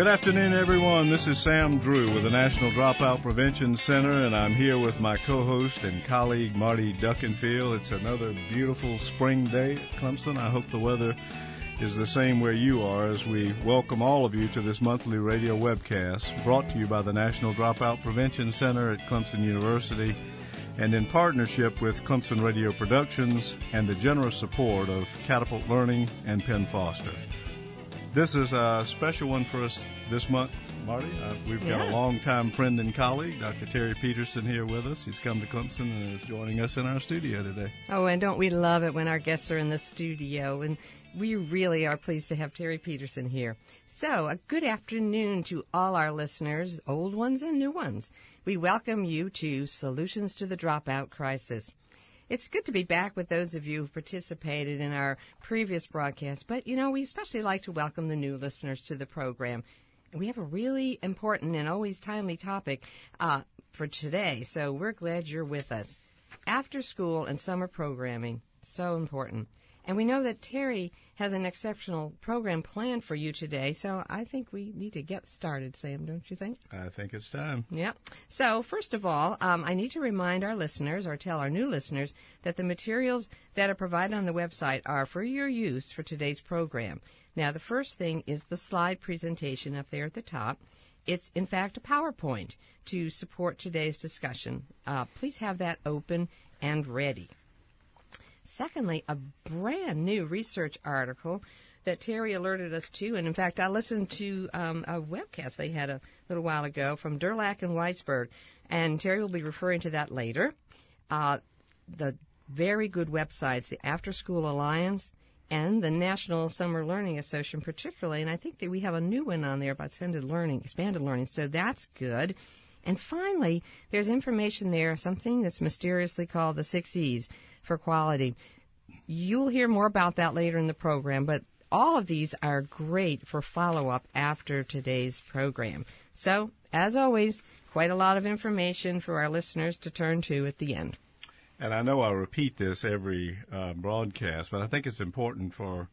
Good afternoon, everyone. This is Sam Drew with the National Dropout Prevention Center, and I'm here with my co-host and colleague, Marty Duckenfield. It's another beautiful spring day at Clemson. I hope the weather is the same where you are as we welcome all of you to this monthly radio webcast brought to you by the National Dropout Prevention Center at Clemson University and in partnership with Clemson Radio Productions and the generous support of Catapult Learning and Penn Foster. This is a special one for us this month, Marty. We've got a longtime friend and colleague, Dr. Terry Peterson, here with us. He's come to Clemson and is joining us in our studio today. Oh, and don't we love it when our guests are in the studio? And we really are pleased to have Terry Peterson here. So, a good afternoon to all our listeners, old ones and new ones. We welcome you to Solutions to the Dropout Crisis. It's good to be back with those of you who participated in our previous broadcast, but, we especially like to welcome the new listeners to the program. We have a really important and always timely topic for today, so we're glad you're with us. After school and summer programming, so important. And we know that Terry has an exceptional program planned for you today, so I think we need to get started, Sam, don't you think? I think it's time. Yep. So, first of all, I need to remind our listeners, or tell our new listeners, that the materials that are provided on the website are for your use for today's program. Now, the first thing is the slide presentation up there at the top. It's, in fact, a PowerPoint to support today's discussion. Please have that open and ready. Secondly, a brand new research article that Terry alerted us to, and in fact, I listened to a webcast they had a little while ago from Durlack and Weisberg, and Terry will be referring to that later. The very good websites, the Afterschool Alliance and the National Summer Learning Association particularly, and I think that we have a new one on there about expanded learning, so that's good. And finally, there's information there, something that's mysteriously called the 6 E's for quality. You'll hear more about that later in the program, but all of these are great for follow-up after today's program. So, as always, quite a lot of information for our listeners to turn to at the end. And I know I repeat this every broadcast, but I think it's important to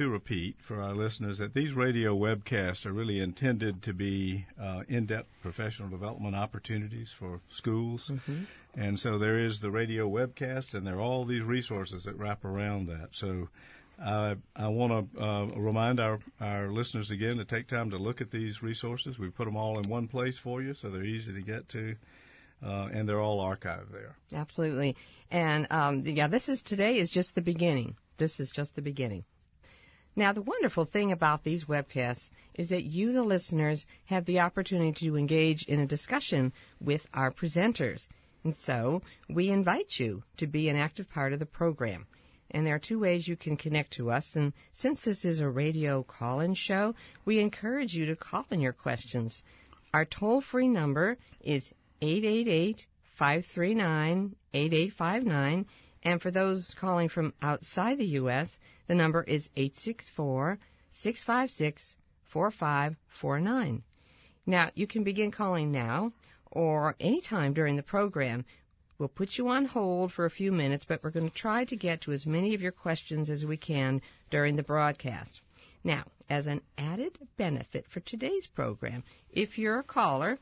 repeat for our listeners that these radio webcasts are really intended to be in-depth professional development opportunities for schools. Mm-hmm. And so there is the radio webcast, and there are all these resources that wrap around that. So I want to remind our listeners again to take time to look at these resources. We put them all in one place for you, so they're easy to get to. And they're all archived there. Absolutely. And, today is just the beginning. This is just the beginning. Now, the wonderful thing about these webcasts is that you, the listeners, have the opportunity to engage in a discussion with our presenters. And so we invite you to be an active part of the program. And there are two ways you can connect to us. And since this is a radio call-in show, we encourage you to call in your questions. Our toll-free number is 888-539-8859. And for those calling from outside the U.S., the number is 864-656-4549. Now, you can begin calling now or anytime during the program. We'll put you on hold for a few minutes, but we're going to try to get to as many of your questions as we can during the broadcast. Now, as an added benefit for today's program, if you're a caller,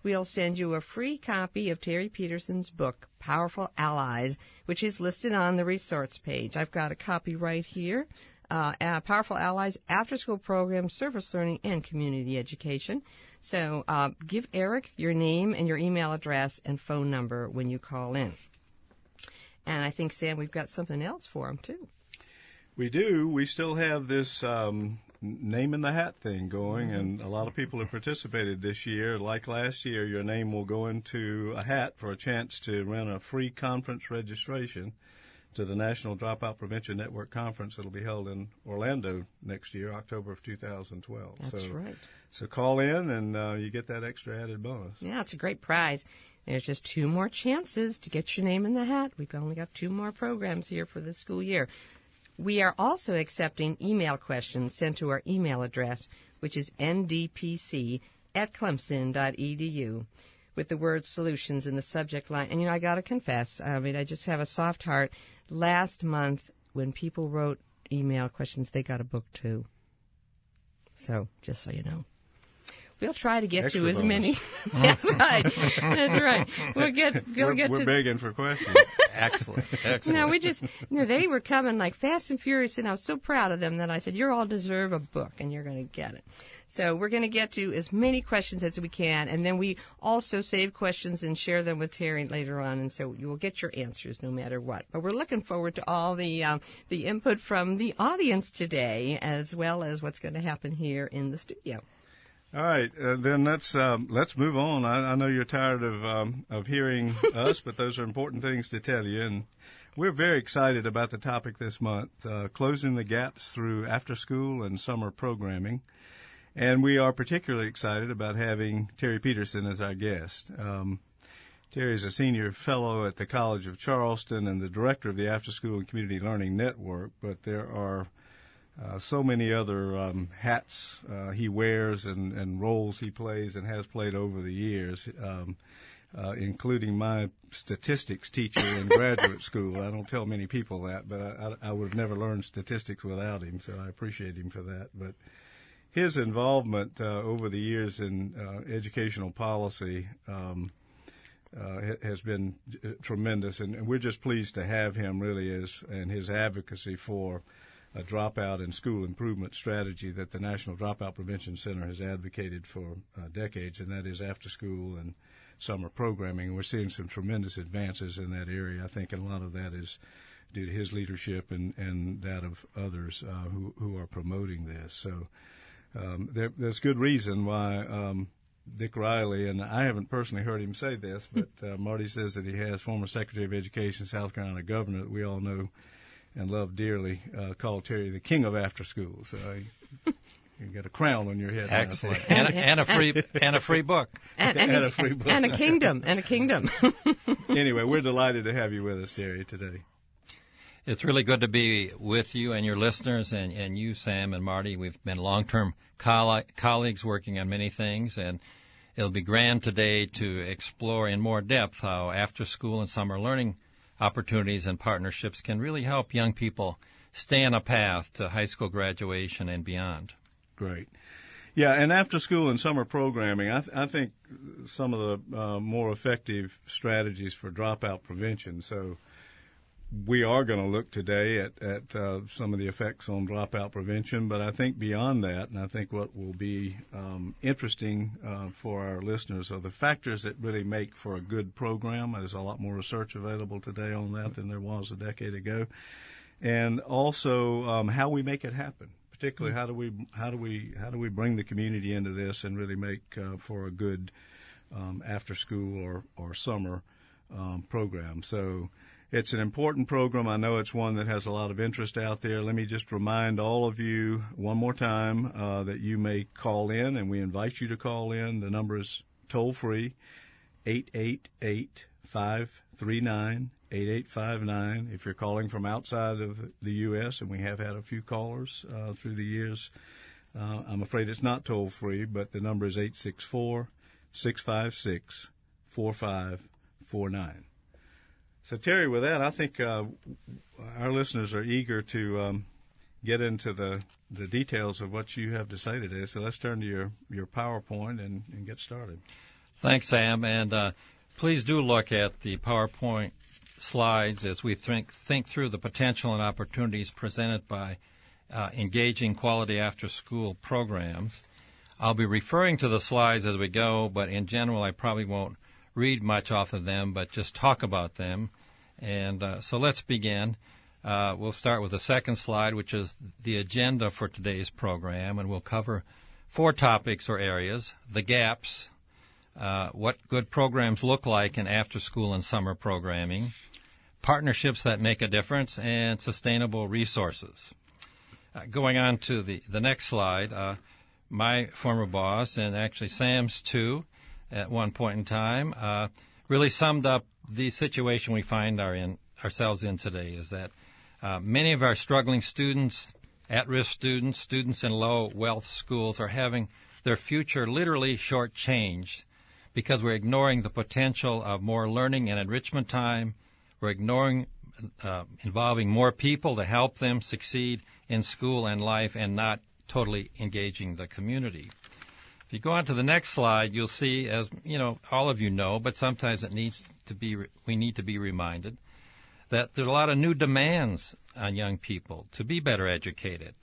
we'll send you a free copy of Terry Peterson's book, Powerful Allies, which is listed on the resource page. I've got a copy right here. Powerful Allies, After-School Program, Service Learning, and Community Education. So give Eric your name and your email address and phone number when you call in. And I think, Sam, we've got something else for him, too. We do. We still have this name in the hat thing going, and a lot of people have participated this year. Like last year, your name will go into a hat for a chance to run a free conference registration to the National Dropout Prevention Network Conference. It'll be held in Orlando next year, October of 2012. That's right. So call in, and you get that extra added bonus. Yeah, it's a great prize. There's just 2 more chances to get your name in the hat. We've only got 2 more programs here for this school year. We are also accepting email questions sent to our email address, which is ndpc@clemson.edu, with the word solutions in the subject line. And, I got to confess, I just have a soft heart. Last month, when people wrote email questions, they got a book, too. So, just so you know. We'll try to get Extra to as bonus. many. That's right. That's right. We're begging for questions. Excellent. They were coming like fast and furious, and I was so proud of them that I said, you all deserve a book, and you're going to get it. So we're going to get to as many questions as we can, and then we also save questions and share them with Terry later on, and so you will get your answers no matter what. But we're looking forward to all the input from the audience today, as well as what's going to happen here in the studio. All right, then let's move on. I know you're tired of hearing us, but those are important things to tell you, and we're very excited about the topic this month, closing the gaps through after-school and summer programming. And we are particularly excited about having Terry Peterson as our guest. Terry is a senior fellow at the College of Charleston and the director of the Afterschool and Community Learning Network, but there are so many other hats he wears and roles he plays and has played over the years, including my statistics teacher in graduate school. I don't tell many people that, but I would have never learned statistics without him, so I appreciate him for that. But his involvement over the years in educational policy has been tremendous, and we're just pleased to have him really and his advocacy for a dropout and school improvement strategy that the National Dropout Prevention Center has advocated for decades, and that is after school and summer programming. We're seeing some tremendous advances in that area, I think, and a lot of that is due to his leadership and that of others who are promoting this. So there's good reason why Dick Riley, and I haven't personally heard him say this, but Marty says that he has former Secretary of Education, South Carolina governor that we all know and love dearly, called Terry the King of After School. So you got a crown on your head. Excellent. And a free book. And a free book. And a kingdom. Anyway, we're delighted to have you with us, Terry, today. It's really good to be with you and your listeners, and you, Sam and Marty. We've been long-term colleagues working on many things, and it'll be grand today to explore in more depth how after-school and summer learning opportunities and partnerships can really help young people stay on a path to high school graduation and beyond. Great. Yeah, and after school and summer programming, I think some of the more effective strategies for dropout prevention. So we are going to look today at some of the effects on dropout prevention, but I think beyond that, and I think what will be interesting for our listeners are the factors that really make for a good program. There's a lot more research available today on that than there was a decade ago, and also how we make it happen. Particularly, how do we bring the community into this and really make for a good after school or summer program. So it's an important program. I know it's one that has a lot of interest out there. Let me just remind all of you one more time that you may call in, and we invite you to call in. The number is toll-free, 888-539-8859. If you're calling from outside of the U.S., and we have had a few callers through the years, I'm afraid it's not toll-free, but the number is 864-656-4549. So, Terry, with that, I think our listeners are eager to get into the details of what you have to say today. So let's turn to your PowerPoint and get started. Thanks, Sam. And please do look at the PowerPoint slides as we think through the potential and opportunities presented by engaging quality after-school programs. I'll be referring to the slides as we go, but in general, I probably won't read much off of them, but just talk about them. And so let's begin. We'll start with the second slide, which is the agenda for today's program, and we'll cover 4 topics or areas: the gaps, what good programs look like in after-school and summer programming, partnerships that make a difference, and sustainable resources. Going on to the next slide, my former boss, and actually Sam's too, at one point in time, really summed up the situation we find ourselves in today, is that many of our struggling students, at-risk students, students in low-wealth schools are having their future literally shortchanged because we're ignoring the potential of more learning and enrichment time. We're ignoring involving more people to help them succeed in school and life, and not totally engaging the community. If you go on to the next slide, you'll see, as you know, all of you know, but sometimes we need to be reminded that there are a lot of new demands on young people to be better educated.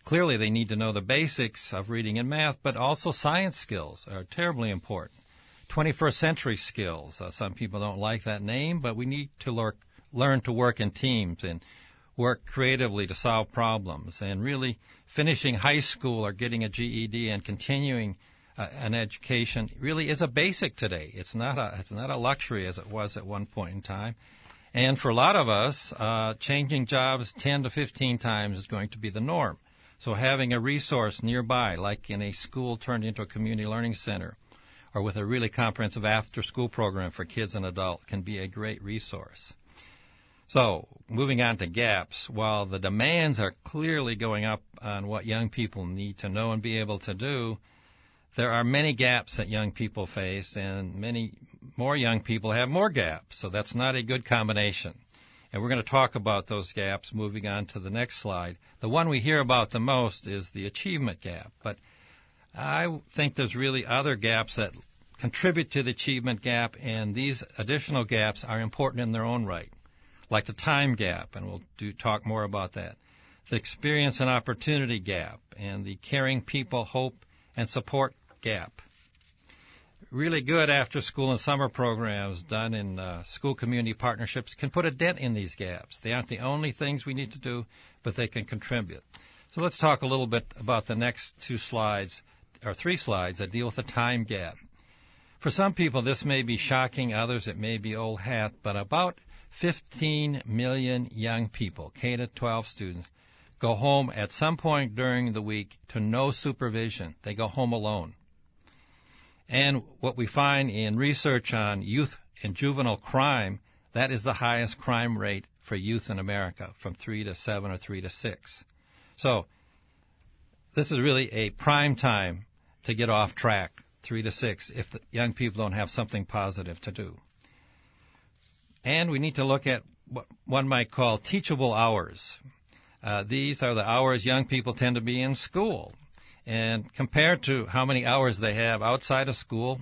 Clearly, they need to know the basics of reading and math, but also science skills are terribly important. 21st century skills. Some people don't like that name, but we need to learn to work in teams and work creatively to solve problems. And really, finishing high school or getting a GED and continuing an education really is a basic today. It's not a luxury as it was at one point in time. And for a lot of us, changing jobs 10 to 15 times is going to be the norm. So having a resource nearby, like in a school turned into a community learning center, or with a really comprehensive after-school program for kids and adults, can be a great resource. So, moving on to gaps, while the demands are clearly going up on what young people need to know and be able to do, there are many gaps that young people face, and many more young people have more gaps. So that's not a good combination. And we're going to talk about those gaps moving on to the next slide. The one we hear about the most is the achievement gap. But I think there's really other gaps that contribute to the achievement gap, and these additional gaps are important in their own right, like the time gap, and we'll talk more about that, the experience and opportunity gap, and the caring people, hope, and support gap. Really good after-school and summer programs done in school community partnerships can put a dent in these gaps. They aren't the only things we need to do, but they can contribute. So let's talk a little bit about the next three slides that deal with the time gap. For some people, this may be shocking. Others, it may be old hat. But about 15 million young people, K-12 students, go home at some point during the week to no supervision. They go home alone. And what we find in research on youth and juvenile crime, that is the highest crime rate for youth in America, from 3 to 7 or 3 to 6. So this is really a prime time to get off track, 3 to 6, if the young people don't have something positive to do. And we need to look at what one might call teachable hours. These are the hours young people tend to be in school. And compared to how many hours they have outside of school,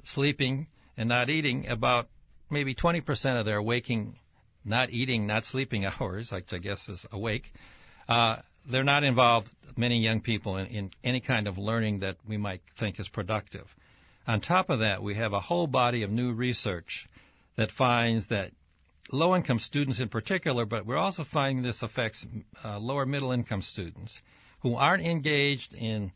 sleeping and not eating, about maybe 20% of their waking, not eating, not sleeping hours, which I guess is awake, they're not involved, many young people, in any kind of learning that we might think is productive. On top of that, we have a whole body of new research that finds that low-income students in particular, but we're also finding this affects lower middle-income students who aren't engaged in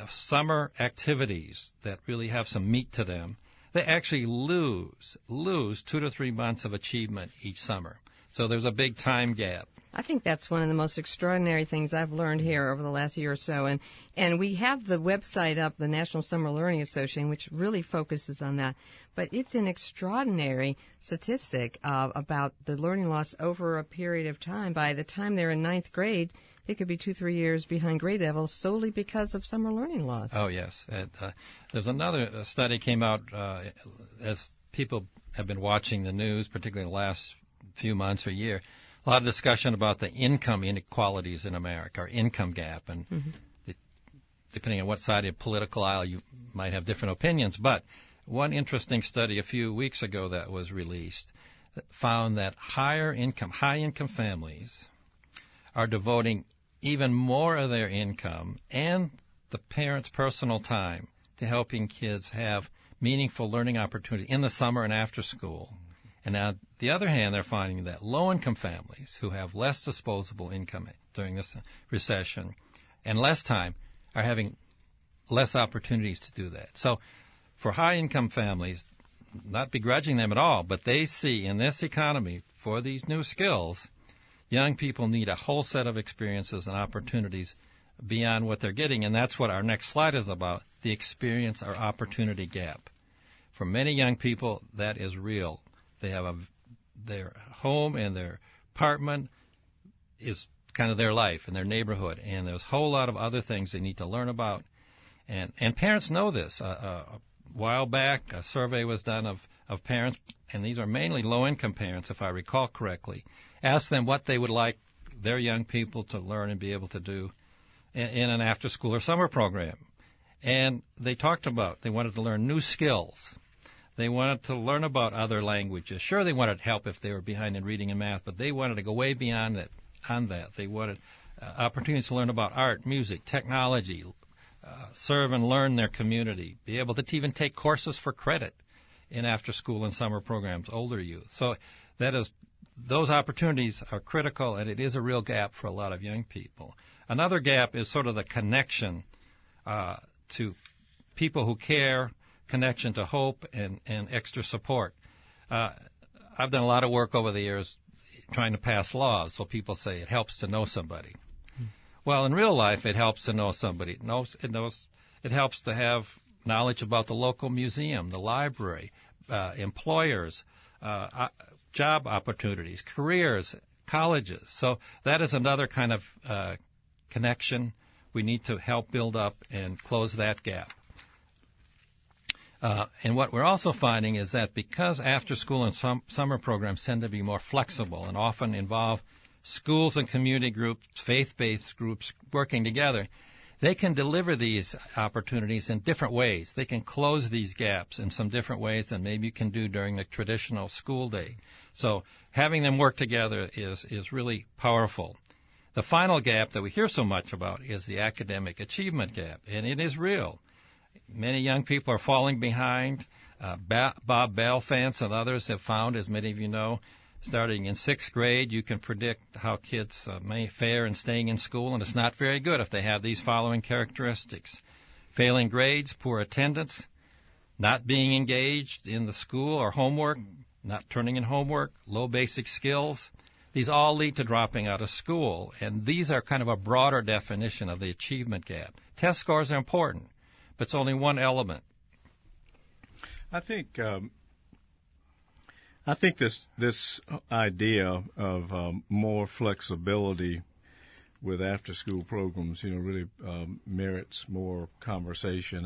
summer activities that really have some meat to them. They actually lose 2 to 3 months of achievement each summer. So there's a big time gap. I think that's one of the most extraordinary things I've learned here over the last year or so. And we have the website up, the National Summer Learning Association, which really focuses on that. But it's an extraordinary statistic about the learning loss over a period of time. By the time they're in ninth grade, they could be 2-3 years behind grade level solely because of summer learning loss. Oh, yes. There's another study came out as people have been watching the news, particularly in the last few months or year. A lot of discussion about the income inequalities in America, or income gap, and depending on what side of the political aisle you might have different opinions. But one interesting study a few weeks ago that was released found that high-income families are devoting even more of their income and the parents' personal time to helping kids have meaningful learning opportunity in the summer and after school. And on the other hand, they're finding that low-income families who have less disposable income during this recession and less time are having less opportunities to do that. So for high-income families, not begrudging them at all, but they see in this economy, for these new skills, young people need a whole set of experiences and opportunities beyond what they're getting, and that's what our next slide is about, the experience or opportunity gap. For many young people, that is real. They have their home and their apartment is kind of their life and their neighborhood, and there's a whole lot of other things they need to learn about. And parents know this. A while back, a survey was done of parents, and these are mainly low-income parents, if I recall correctly, asked them what they would like their young people to learn and be able to do. in an after-school or summer program. And they talked about they wanted to learn new skills. They wanted to learn about other languages. Sure, they wanted help if they were behind in reading and math, but they wanted to go way beyond it. On that, they wanted opportunities to learn about art, music, technology, serve and learn their community, be able to even take courses for credit in after-school and summer programs, older youth. So those opportunities are critical, and it is a real gap for a lot of young people. Another gap is sort of the connection to people who care, connection to hope, and extra support. I've done a lot of work over the years trying to pass laws, so people say it helps to know somebody. Well, in real life, it helps to know somebody. It helps to have knowledge about the local museum, the library, employers, job opportunities, careers, colleges. So that is another kind of connection we need to help build up and close that gap. And what we're also finding is that because after-school and summer programs tend to be more flexible and often involve schools and community groups, faith-based groups working together, they can deliver these opportunities in different ways. They can close these gaps in some different ways than maybe you can do during the traditional school day. So having them work together is really powerful. The final gap that we hear so much about is the academic achievement gap, and it is real. Many young people are falling behind. Bob Balfance and others have found, as many of you know, starting in 6th grade, you can predict how kids may fare in staying in school, and it's not very good if they have these following characteristics: failing grades, poor attendance, not being engaged in the school or homework, not turning in homework, low basic skills. These all lead to dropping out of school, and these are kind of a broader definition of the achievement gap. Test scores are important, but it's only one element. I think this idea of more flexibility with after-school programs, really merits more conversation.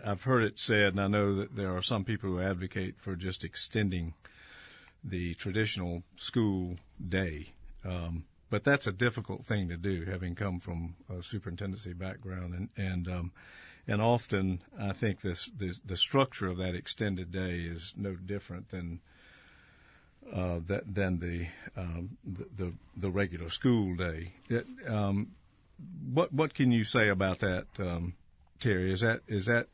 I've heard it said, and I know that there are some people who advocate for just extending the traditional school day, but that's a difficult thing to do, having come from a superintendency background, and often I think the structure of that extended day is no different than the regular school day. What can you say about that, Terry? Is that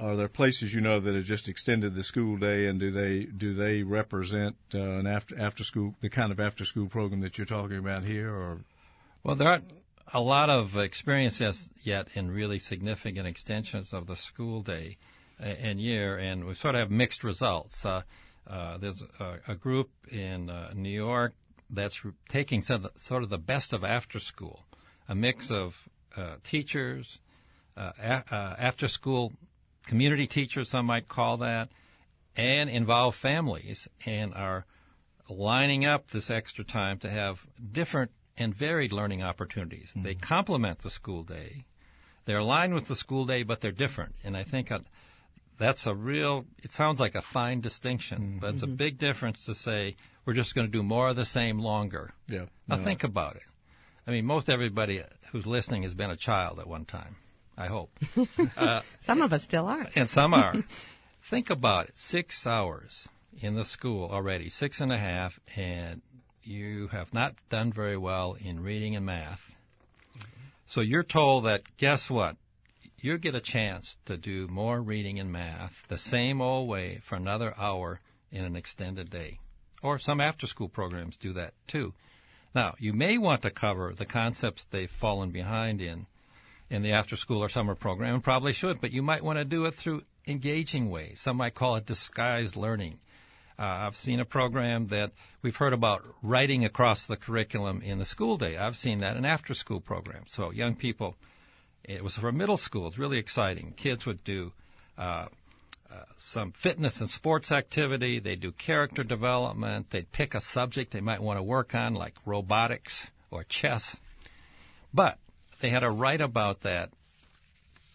are there places that have just extended the school day, and do they represent an after school, the kind of after school program that you're talking about here? Or well, there aren't a lot of experiences yet in really significant extensions of the school day and year, and we sort of have mixed results. There's a group in New York that's taking sort of the best of after school, a mix of teachers, after school community teachers, some might call that, and involve families, and are lining up this extra time to have different and varied learning opportunities. Mm-hmm. They complement the school day. They're aligned with the school day, but they're different. And I think that's it sounds like a fine distinction, mm-hmm. but it's a big difference to say we're just going to do more of the same longer. Yeah. Now think about it. I mean, most everybody who's listening has been a child at one time, I hope. Some of us still are. And some are. Think about it. 6 hours in the school already, 6.5, and you have not done very well in reading and math. Mm-hmm. So you're told that, guess what? You get a chance to do more reading and math the same old way for another hour in an extended day. Or some after-school programs do that too. Now, you may want to cover the concepts they've fallen behind in the after-school or summer program, and probably should, but you might want to do it through engaging ways. Some might call it disguised learning. I've seen a program that we've heard about writing across the curriculum in the school day. I've seen that in after-school programs. So young people, it was for middle school. It's really exciting. Kids would do some fitness and sports activity. They'd do character development. They'd pick a subject they might want to work on, like robotics or chess. But they had to write about that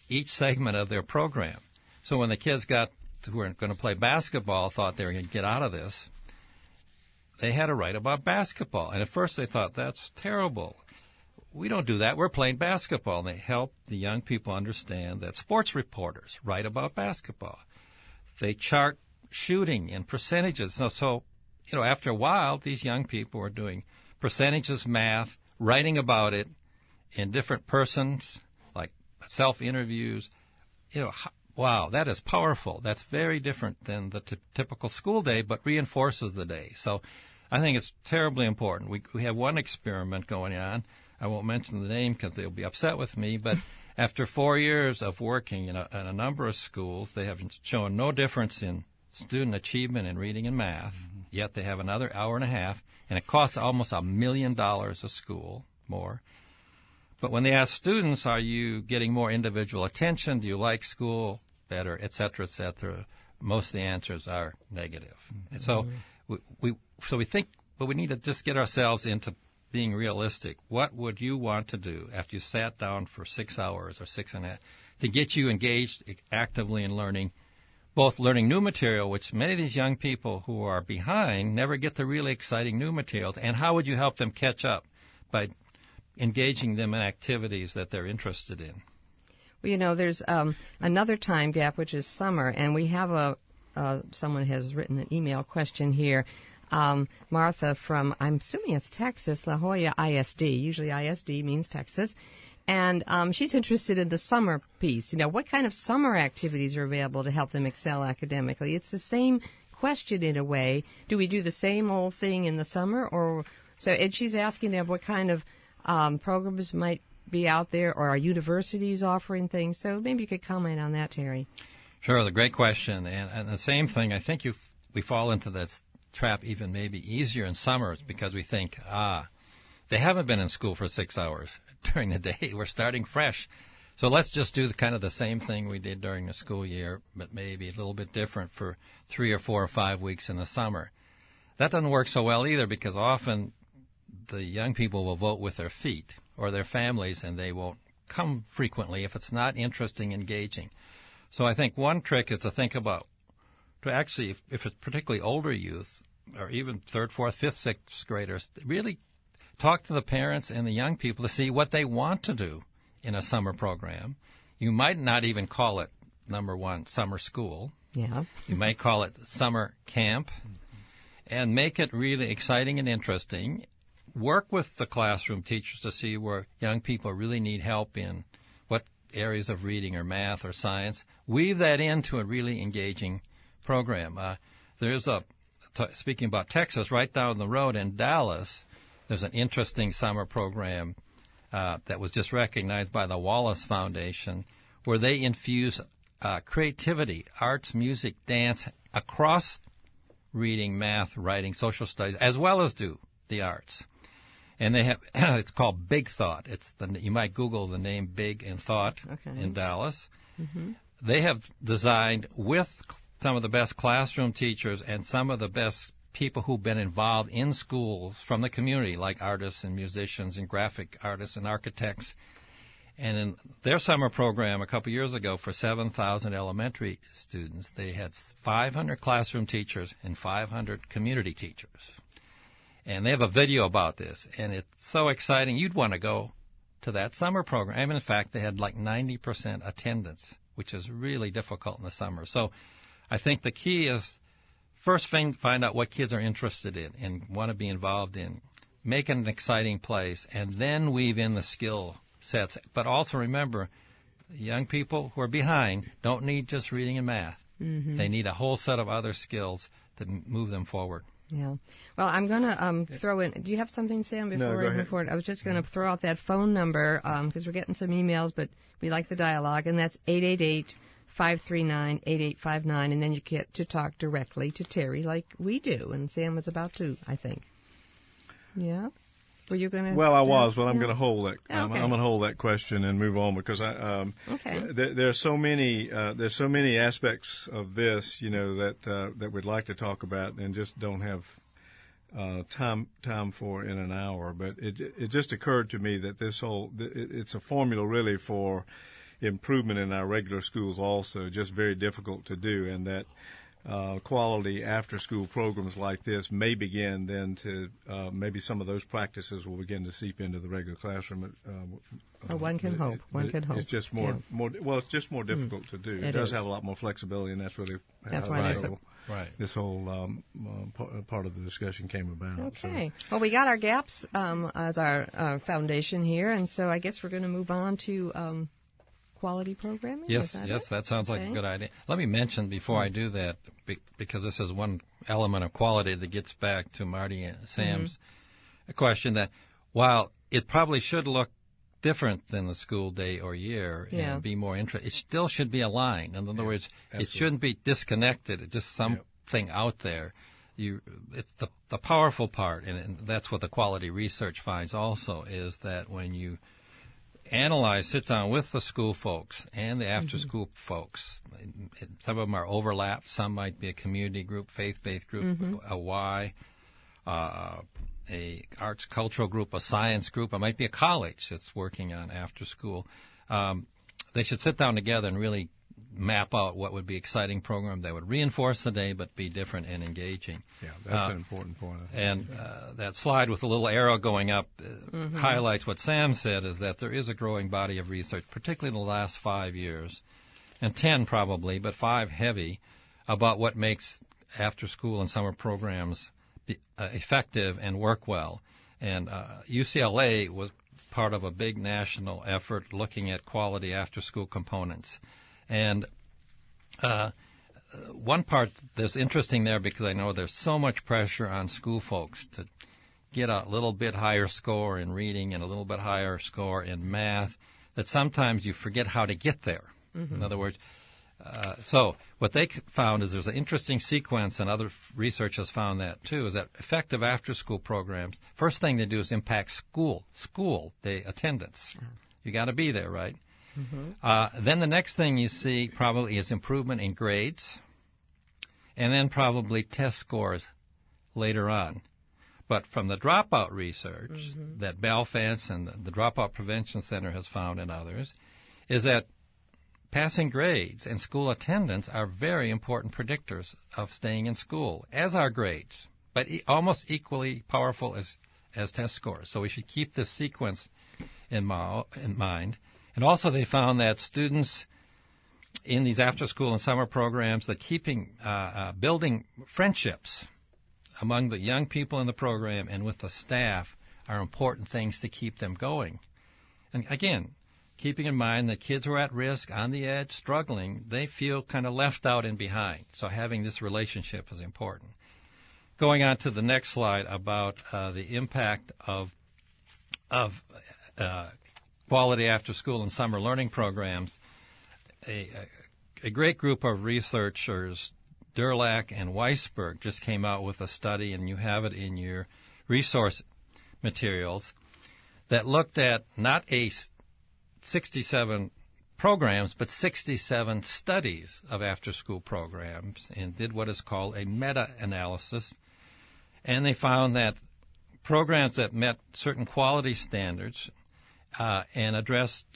each segment of their program. So when the kids who were going to play basketball thought they were going to get out of this, they had to write about basketball. And at first they thought, that's terrible. we don't do that. We're playing basketball. And they help the young people understand that sports reporters write about basketball. They chart shooting in percentages. So after a while, these young people are doing percentages math, writing about it in different persons, like self-interviews. Wow, that is powerful. That's very different than the typical school day, but reinforces the day. So I think it's terribly important. We have one experiment going on. I won't mention the name because they'll be upset with me, but after 4 years of working in a number of schools, they have shown no difference in student achievement in reading and math, yet they have another hour and a half, and it costs almost $1 million a school more. But when they ask students, are you getting more individual attention? Do you like school better, et cetera, most of the answers are negative. And so we think, but we need to just get ourselves into being realistic. What would you want to do after you sat down for 6 hours or 6.5 to get you engaged actively in learning, both learning new material, which many of these young people who are behind never get the really exciting new materials, and how would you help them catch up by engaging them in activities that they're interested in? Well, there's another time gap, which is summer, and we have someone has written an email question here. Martha from, I'm assuming it's Texas, La Jolla ISD. Usually ISD means Texas. And she's interested in the summer piece. What kind of summer activities are available to help them excel academically? It's the same question in a way. Do we do the same old thing in the summer? And she's asking them what kind of programs might be out there, or are universities offering things? So maybe you could comment on that, Terry. Sure, the great question. And the same thing, I think we fall into this trap even maybe easier in summers because we think, they haven't been in school for 6 hours during the day. We're starting fresh. So let's just do kind of the same thing we did during the school year, but maybe a little bit different for 3 or 4 or 5 weeks in the summer. That doesn't work so well either because often the young people will vote with their feet or their families, and they won't come frequently if it's not interesting, engaging. So I think one trick is to think about, if it's particularly older youth, or even 3rd, 4th, 5th, 6th graders, really talk to the parents and the young people to see what they want to do in a summer program. You might not even call it, number one, summer school. Yeah. You may call it summer camp, and make it really exciting and interesting. Work with the classroom teachers to see where young people really need help in what areas of reading or math or science. Weave that into a really engaging program. There's speaking about Texas, right down the road in Dallas, there's an interesting summer program that was just recognized by the Wallace Foundation, where they infuse creativity, arts, music, dance across reading, math, writing, social studies, as well as do the arts. And they have it's called Big Thought. You might Google the name Big and Thought in Dallas. Mm-hmm. They have designed with some of the best classroom teachers and some of the best people who've been involved in schools from the community, like artists and musicians and graphic artists and architects. And in their summer program a couple years ago for 7,000 elementary students, they had 500 classroom teachers and 500 community teachers. And they have a video about this, and it's so exciting. You'd want to go to that summer program. And in fact, they had like 90% attendance, which is really difficult in the summer. So I think the key is first find out what kids are interested in and want to be involved in. Make it an exciting place, and then weave in the skill sets. But also remember, young people who are behind don't need just reading and math. Mm-hmm. They need a whole set of other skills to move them forward. Yeah. Well, I'm going to throw in, do you have something, Sam, before I move forward? I was just going to throw out that phone number because we're getting some emails, but we like the dialogue, and that's 888-539-8859, and then you get to talk directly to Terry like we do, and Sam was about to, I think. Yeah? Were you going to? Well, I was, but I'm going to hold that. Okay. I'm going to hold that question and move on because there's so many aspects of this, that we'd like to talk about and just don't have time for in an hour. But it just occurred to me that it's a formula really for improvement in our regular schools also, just very difficult to do, and that quality after-school programs like this may begin then to maybe some of those practices will begin to seep into the regular classroom. One can hope. One can hope. It's just more. It's just more difficult to do. It does have a lot more flexibility, and that's really this whole part of the discussion came about. Okay. So. Well, we got our gaps as our foundation here, and so I guess we're going to move on to quality programming. Yes, that sounds like a good idea. Let me mention before I do that, because this is one element of quality that gets back to Marty and Sam's question, that while it probably should look different than the school day or year and be more interesting, it still should be aligned. In other words, absolutely. It shouldn't be disconnected. It's just something out there. It's the powerful part, and that's what the quality research finds also, is that when you sit down with the school folks and the after-school folks. Some of them are overlapped. Some might be a community group, faith-based group, a Y, a arts cultural group, a science group. It might be a college that's working on after-school. They should sit down together and really map out what would be exciting program that would reinforce the day but be different and engaging. Yeah, that's an important point. And that slide with the little arrow going up highlights what Sam said, is that there is a growing body of research, particularly in the last 5 years, and 10 probably, but 5 heavy, about what makes after-school and summer programs effective and work well. And UCLA was part of a big national effort looking at quality after-school components. And one part that's interesting there, because I know there's so much pressure on school folks to get a little bit higher score in reading and a little bit higher score in math, that sometimes you forget how to get there. In other words, so what they found is there's an interesting sequence, and other research has found that too, is that effective after-school programs, first thing they do is impact school day attendance. You got to be there, right? Then the next thing you see probably is improvement in grades, and then probably test scores later on. But from the dropout research that Belfast and the Dropout Prevention Center has found, and others, is that passing grades and school attendance are very important predictors of staying in school, as are grades, but almost equally powerful as test scores. So we should keep this sequence in mind. And also they found that students in these after-school and summer programs, that building friendships among the young people in the program and with the staff are important things to keep them going. And again, keeping in mind that kids who are at risk, on the edge, struggling, they feel kind of left out and behind. So having this relationship is important. Going on to the next slide about the impact of quality after-school and summer learning programs, a great group of researchers, Durlach and Weisberg, just came out with a study, and you have it in your resource materials, that looked at not 67 programs, but 67 studies of after-school programs, and did what is called a meta-analysis. And they found that programs that met certain quality standards and addressed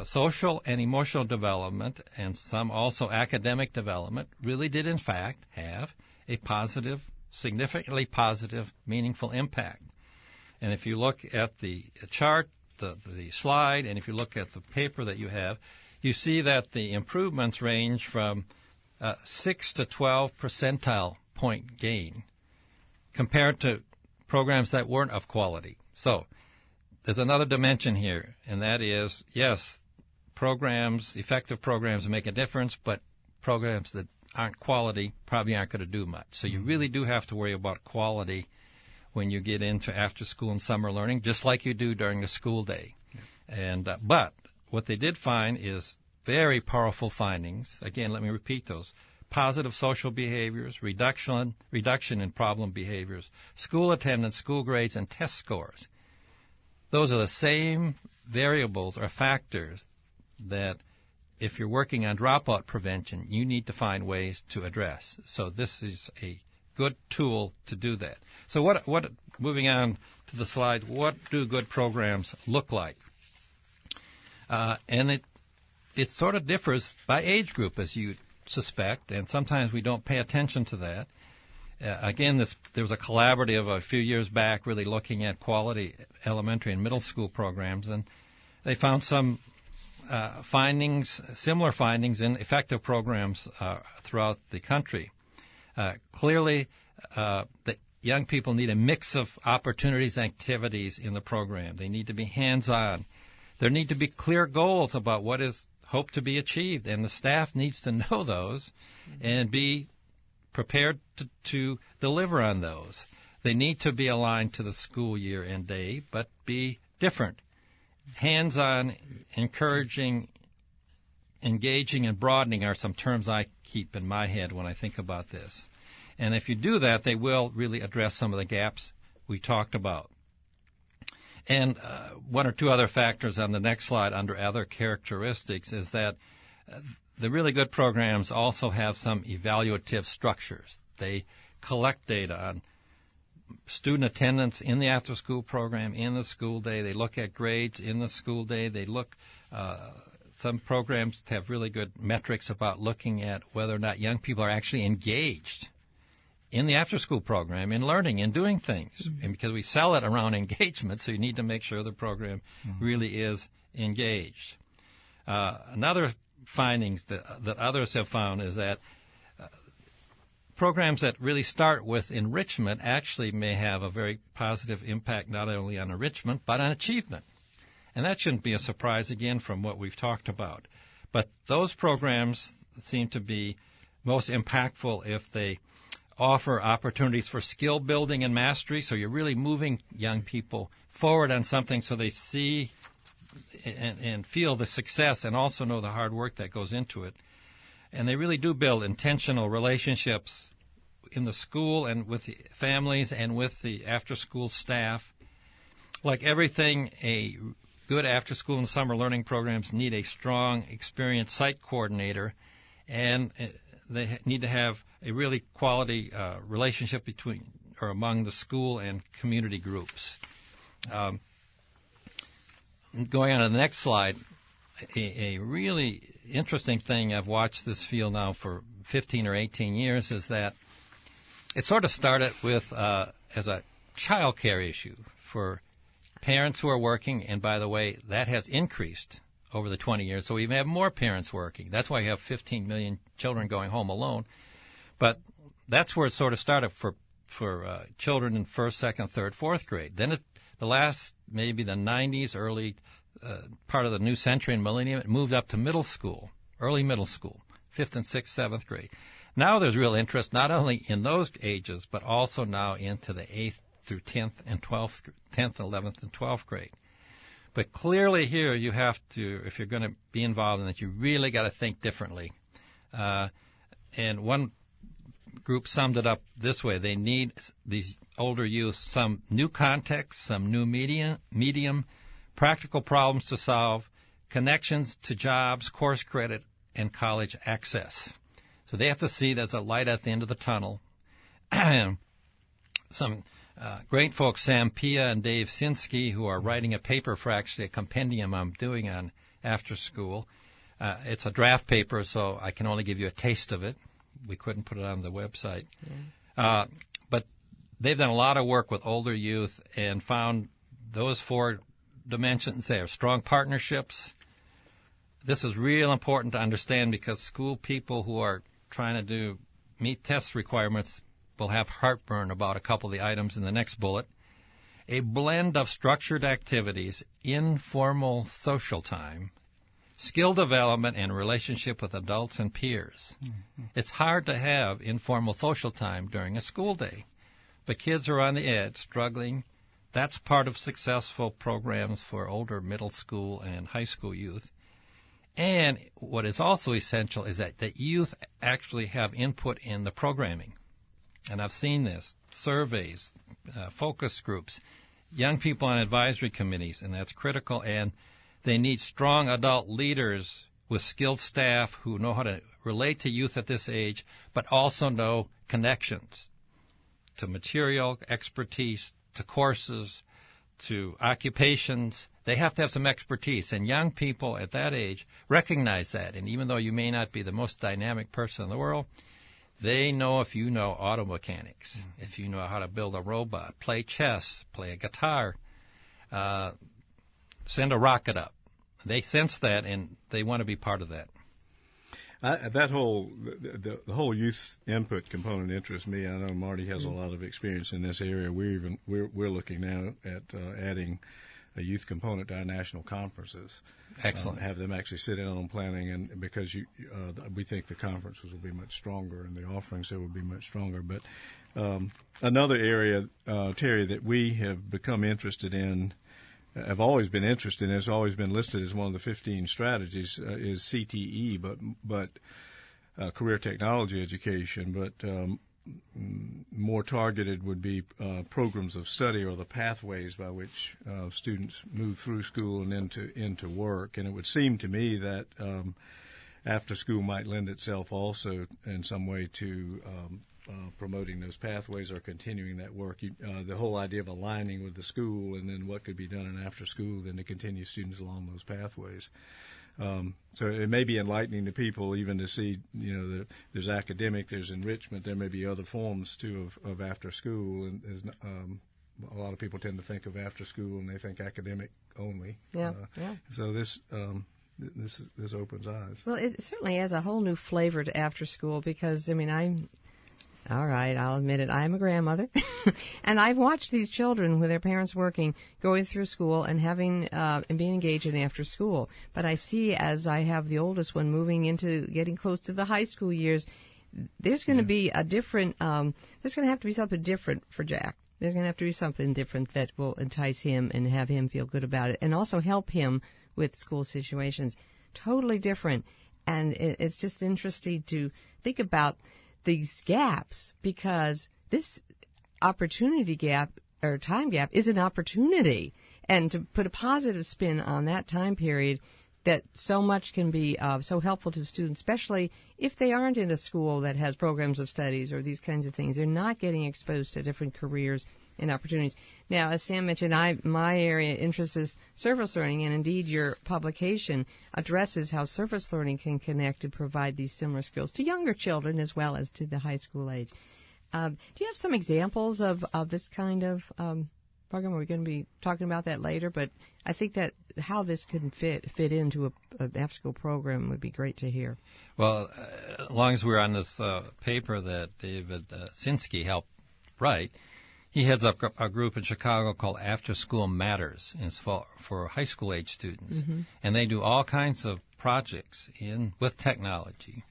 social and emotional development, and some also academic development, really did in fact have a positive, significantly positive, meaningful impact. And if you look at the chart, the slide, and if you look at the paper that you have, you see that the improvements range from 6 to 12 percentile point gain compared to programs that weren't of quality. So there's another dimension here, and that is, yes, effective programs make a difference, but programs that aren't quality probably aren't going to do much. So you really do have to worry about quality when you get into after-school and summer learning, just like you do during the school day. And but what they did find is very powerful findings. Again, let me repeat those. Positive social behaviors, reduction in problem behaviors, school attendance, school grades, and test scores. Those are the same variables or factors that if you're working on dropout prevention, you need to find ways to address. So this is a good tool to do that. So what moving on to the slide, what do good programs look like? And it sort of differs by age group, as you suspect, and sometimes we don't pay attention to that. Again, there was a collaborative a few years back really looking at quality elementary and middle school programs, and they found some similar findings in effective programs throughout the country. Clearly, that young people need a mix of opportunities and activities in the program. They need to be hands-on. There need to be clear goals about what is hoped to be achieved, and the staff needs to know those and be prepared to deliver on those. They need to be aligned to the school year and day, but be different. Hands-on, encouraging, engaging, and broadening are some terms I keep in my head when I think about this. And if you do that, they will really address some of the gaps we talked about. And one or two other factors on the next slide under other characteristics is that the really good programs also have some evaluative structures. They collect data on student attendance in the after-school program, in the school day. They look at grades in the school day. They look, some programs have really good metrics about looking at whether or not young people are actually engaged in the after-school program, in learning, in doing things. Mm-hmm. And because we sell it around engagement, so you need to make sure the program really is engaged. Another findings that others have found is that programs that really start with enrichment actually may have a very positive impact not only on enrichment but on achievement. And that shouldn't be a surprise, again, from what we've talked about. But those programs seem to be most impactful if they offer opportunities for skill building and mastery, so you're really moving young people forward on something so they see and feel the success and also know the hard work that goes into it. And they really do build intentional relationships in the school and with the families and with the after-school staff. Like everything, a good after-school and summer learning programs need a strong, experienced site coordinator, and they need to have a really quality relationship between or among the school and community groups. Going on to the next slide, a really interesting thing, I've watched this field now for 15 or 18 years, is that it sort of started with as a child care issue for parents who are working, and by the way, that has increased over the 20 years, so we have more parents working. That's why you have 15 million children going home alone. But that's where it sort of started for children in first, second, third, fourth grade. Then the last, maybe the 90s, early part of the new century and millennium, it moved up to middle school, early middle school, 5th and 6th, 7th grade. Now there's real interest not only in those ages, but also now into the 8th through 10th and 12th, 10th, 11th, and 12th grade. But clearly here you have to, if you're going to be involved in it, you really got to think differently. And one group summed it up this way. They need, these older youth, some new context, some new medium, practical problems to solve, connections to jobs, course credit, and college access. So they have to see there's a light at the end of the tunnel. Some great folks, Sam Pia and Dave Sinsky, who are writing a paper for actually a compendium I'm doing on after school. It's a draft paper, so I can only give you a taste of it. We couldn't put it on the website. Yeah. But they've done a lot of work with older youth and found those 4 dimensions there. Strong partnerships. This is real important to understand because school people who are trying to meet test requirements will have heartburn about a couple of the items in the next bullet. A blend of structured activities, informal social time, skill development, and relationship with adults and peers. Mm-hmm. It's hard to have informal social time during a school day, but kids are on the edge, struggling. That's part of successful programs for older middle school and high school youth. And what is also essential is that the youth actually have input in the programming. And I've seen this, surveys, focus groups, young people on advisory committees, and that's critical. And they need strong adult leaders with skilled staff who know how to relate to youth at this age, but also know connections to material, expertise, to courses, to occupations. They have to have some expertise, and young people at that age recognize that. And even though you may not be the most dynamic person in the world, they know if you know auto mechanics, if you know how to build a robot, play chess, play a guitar, send a rocket up. They sense that, and they want to be part of that. That whole the whole youth input component interests me. I know Marty has a lot of experience in this area. We're looking now at adding a youth component to our national conferences. Excellent. Have them actually sit in on planning, and because we think the conferences will be much stronger and the offerings there will be much stronger. But another area, Terry, that we have become interested in, have always been interested in, has always been listed as one of the 15 strategies, is CTE, but career technology education. But more targeted would be programs of study, or the pathways by which students move through school and into work. And it would seem to me that after school might lend itself also in some way to promoting those pathways or continuing that work. The whole idea of aligning with the school and then what could be done in after school then to continue students along those pathways. So it may be enlightening to people even to see, there's academic, there's enrichment, there may be other forms too of after school. And a lot of people tend to think of after school and they think academic only. Yeah. So this opens eyes. Well, it certainly has a whole new flavor to after school because, all right, I'll admit it. I'm a grandmother, and I've watched these children with their parents working, going through school and having and being engaged in after school. But I see, as I have the oldest one moving into getting close to the high school years, there's going to be a different. There's going to have to be something different for Jack. There's going to have to be something different that will entice him and have him feel good about it, and also help him with school situations. Totally different, and it's just interesting to think about these gaps, because this opportunity gap or time gap is an opportunity, and to put a positive spin on that time period, that so much can be so helpful to students, especially if they aren't in a school that has programs of studies or these kinds of things. They're not getting exposed to different careers and opportunities. Now, as Sam mentioned, my area of interest is service learning, and indeed your publication addresses how service learning can connect and provide these similar skills to younger children as well as to the high school age. Do you have some examples of this kind of program? We're going to be talking about that later, but I think that how this can fit into an after-school program would be great to hear. Well, as long as we're on this paper that David Sinsky helped write, he heads up a group in Chicago called Afterschool Matters. It's for high school age students. Mm-hmm. And they do all kinds of projects with technology,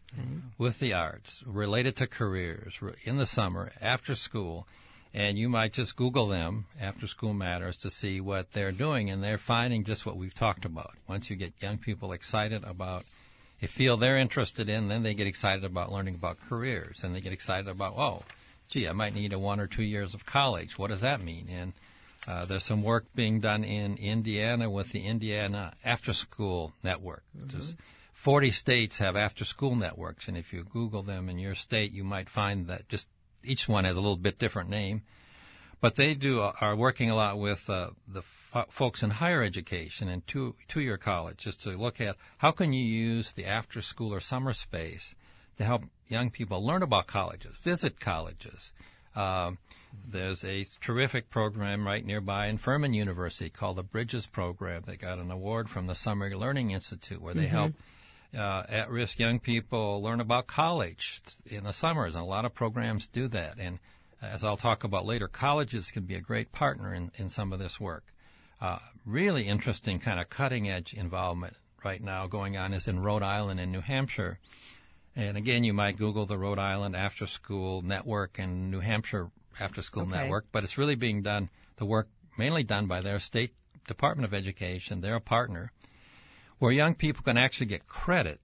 with the arts, related to careers, in the summer, after school. And you might just Google them, Afterschool Matters, to see what they're doing. And they're finding just what we've talked about. Once you get young people excited about a field they're interested in, then they get excited about learning about careers. And they get excited about, I might need 1 or 2 years of college. What does that mean? And there's some work being done in Indiana with the Indiana Afterschool Network. Mm-hmm. Just 40 states have after-school networks, and if you Google them in your state, you might find that just each one has a little bit different name. But they are working a lot with the folks in higher education and two-year college, just to look at how can you use the after-school or summer space to help young people learn about colleges, visit colleges. There's a terrific program right nearby in Furman University called the Bridges Program. They got an award from the Summer Learning Institute where they help at-risk young people learn about college in the summers, and a lot of programs do that. And as I'll talk about later, colleges can be a great partner in some of this work. Really interesting kind of cutting-edge involvement right now going on is in Rhode Island and New Hampshire. And again, you might Google the Rhode Island After School Network and New Hampshire After School Network, but it's really being done, the work mainly done by their state Department of Education. They're a partner, where young people can actually get credit,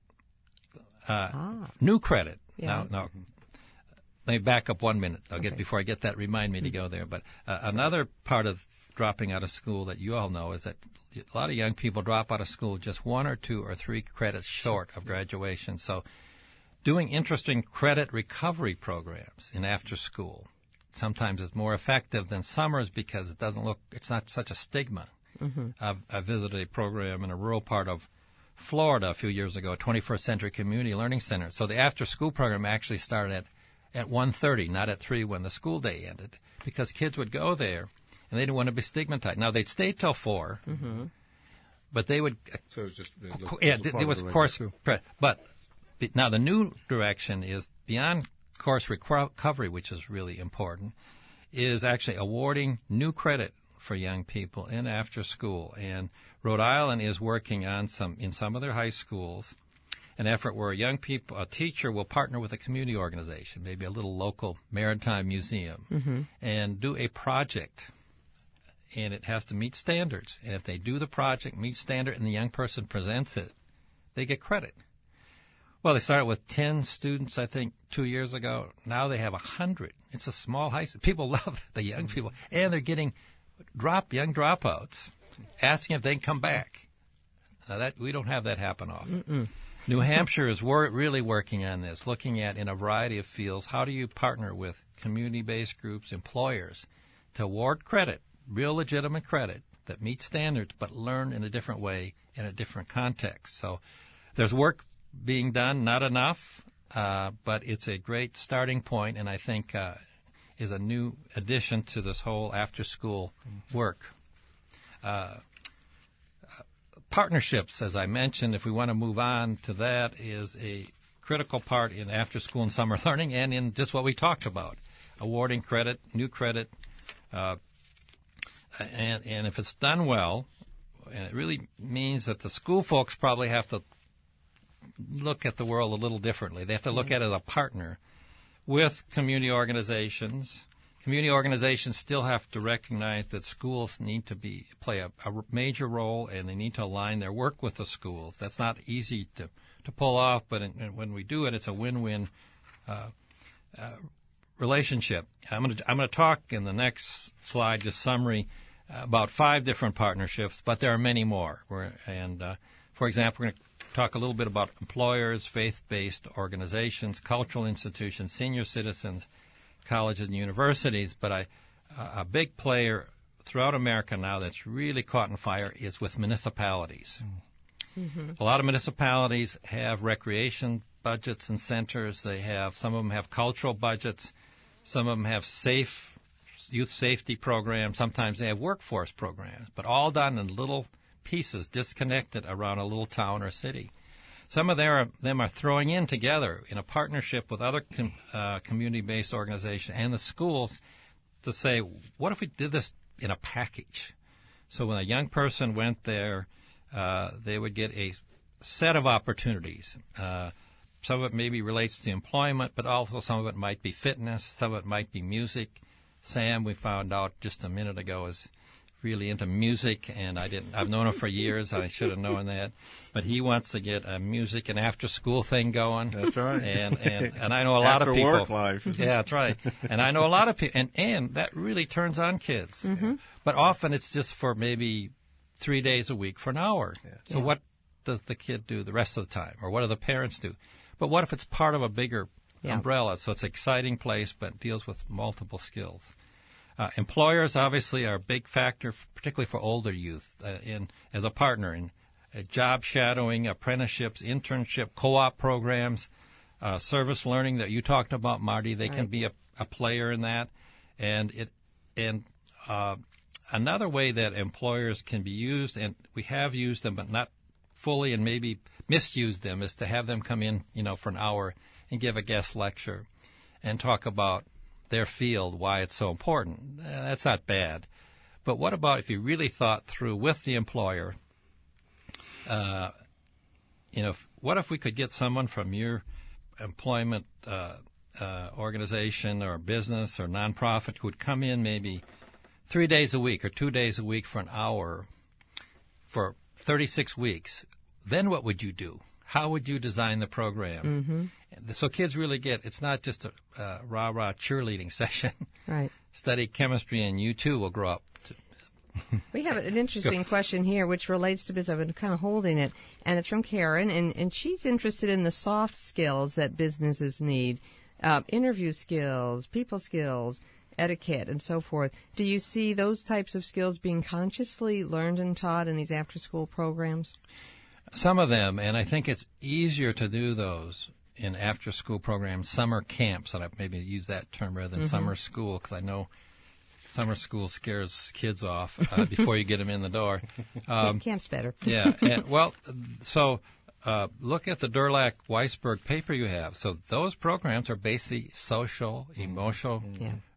new credit. Yeah. Now, let me back up 1 minute. Before I get that, remind me to go there. But another part of dropping out of school that you all know is that a lot of young people drop out of school just 1 or 2 or 3 credits short of graduation. So doing interesting credit recovery programs in after school sometimes is more effective than summers because it's not such a stigma. I visited a program in a rural part of Florida a few years ago, a 21st Century Community Learning Center. So the after-school program actually started at 1:30, not at 3 when the school day ended, because kids would go there and they didn't want to be stigmatized. Now, they'd stay till 4, but they would... So it was just... there was course... But now the new direction is beyond course recovery, which is really important, is actually awarding new credit for young people in after school. And Rhode Island is working on in some of their high schools, an effort where a teacher will partner with a community organization, maybe a little local maritime museum, and do a project. And it has to meet standards. And if they do the project, meet standard, and the young person presents it, they get credit. Well, they started with 10 students, I think, 2 years ago. Now they have 100. It's a small high school. People love the young people. And they're getting young dropouts asking if they can come back. Now we don't have that happen often. New Hampshire is really working on this, looking at, in a variety of fields, how do you partner with community-based groups, employers, to award credit, real legitimate credit that meets standards but learn in a different way in a different context. So there's work being done, not enough, but it's a great starting point, and I think is a new addition to this whole after-school work. Partnerships, as I mentioned, if we want to move on to that, is a critical part in after-school and summer learning and in just what we talked about, awarding credit, new credit, and if it's done well, and it really means that the school folks probably have to look at the world a little differently. They have to look at it as a partner with community organizations. Community organizations still have to recognize that schools need to play a major role, and they need to align their work with the schools. That's not easy to pull off, but when we do it, it's a win-win relationship. I'm going to talk in the next slide, just summary, about 5 different partnerships, but there are many more. For example, we're going to talk a little bit about employers, faith-based organizations, cultural institutions, senior citizens, colleges and universities, but a big player throughout America now that's really caught in fire is with municipalities. A lot of municipalities have recreation budgets and centers. Some of them have cultural budgets. Some of them have youth safety programs. Sometimes they have workforce programs, but all done in little pieces, disconnected around a little town or city. Some of them are throwing in together in a partnership with other community-based organizations and the schools to say, what if we did this in a package? So when a young person went there, they would get a set of opportunities. Some of it maybe relates to employment, but also some of it might be fitness. Some of it might be music. Sam, we found out just a minute ago, is really into music, and I've known him for years. I should have known that. But he wants to get a music and after-school thing going. That's right. And I know a lot of people. After work life. Yeah, that's right. And I know a lot of people, and that really turns on kids. But often it's just for maybe 3 days a week for an hour. Yeah. So what does the kid do the rest of the time? Or what do the parents do? But what if it's part of a bigger umbrella? So it's an exciting place, but deals with multiple skills. Employers obviously are a big factor, particularly for older youth, as a partner in job shadowing, apprenticeships, internship, co-op programs, service learning that you talked about, Marty. They can be a player in that, and another way that employers can be used, and we have used them but not fully, and maybe misused them, is to have them come in, for an hour and give a guest lecture and talk about their field, why it's so important. That's not bad. But what about if you really thought through with the employer, what if we could get someone from your employment organization or business or nonprofit who would come in maybe 3 days a week or 2 days a week for an hour for 36 weeks? Then what would you do? How would you design the program? So kids really it's not just a rah-rah cheerleading session. Right. Study chemistry, and you too will grow up. We have an interesting question here, which relates to business. I've been kind of holding it, and it's from Karen, and she's interested in the soft skills that businesses need, interview skills, people skills, etiquette and so forth. Do you see those types of skills being consciously learned and taught in these after-school programs? Some of them, and I think it's easier to do those in after-school programs, summer camps, and I maybe use that term rather than summer school, because I know summer school scares kids off before you get them in the door. Camp's better. Yeah. So look at the Durlack-Weisberg paper you have. So those programs are basically social, emotional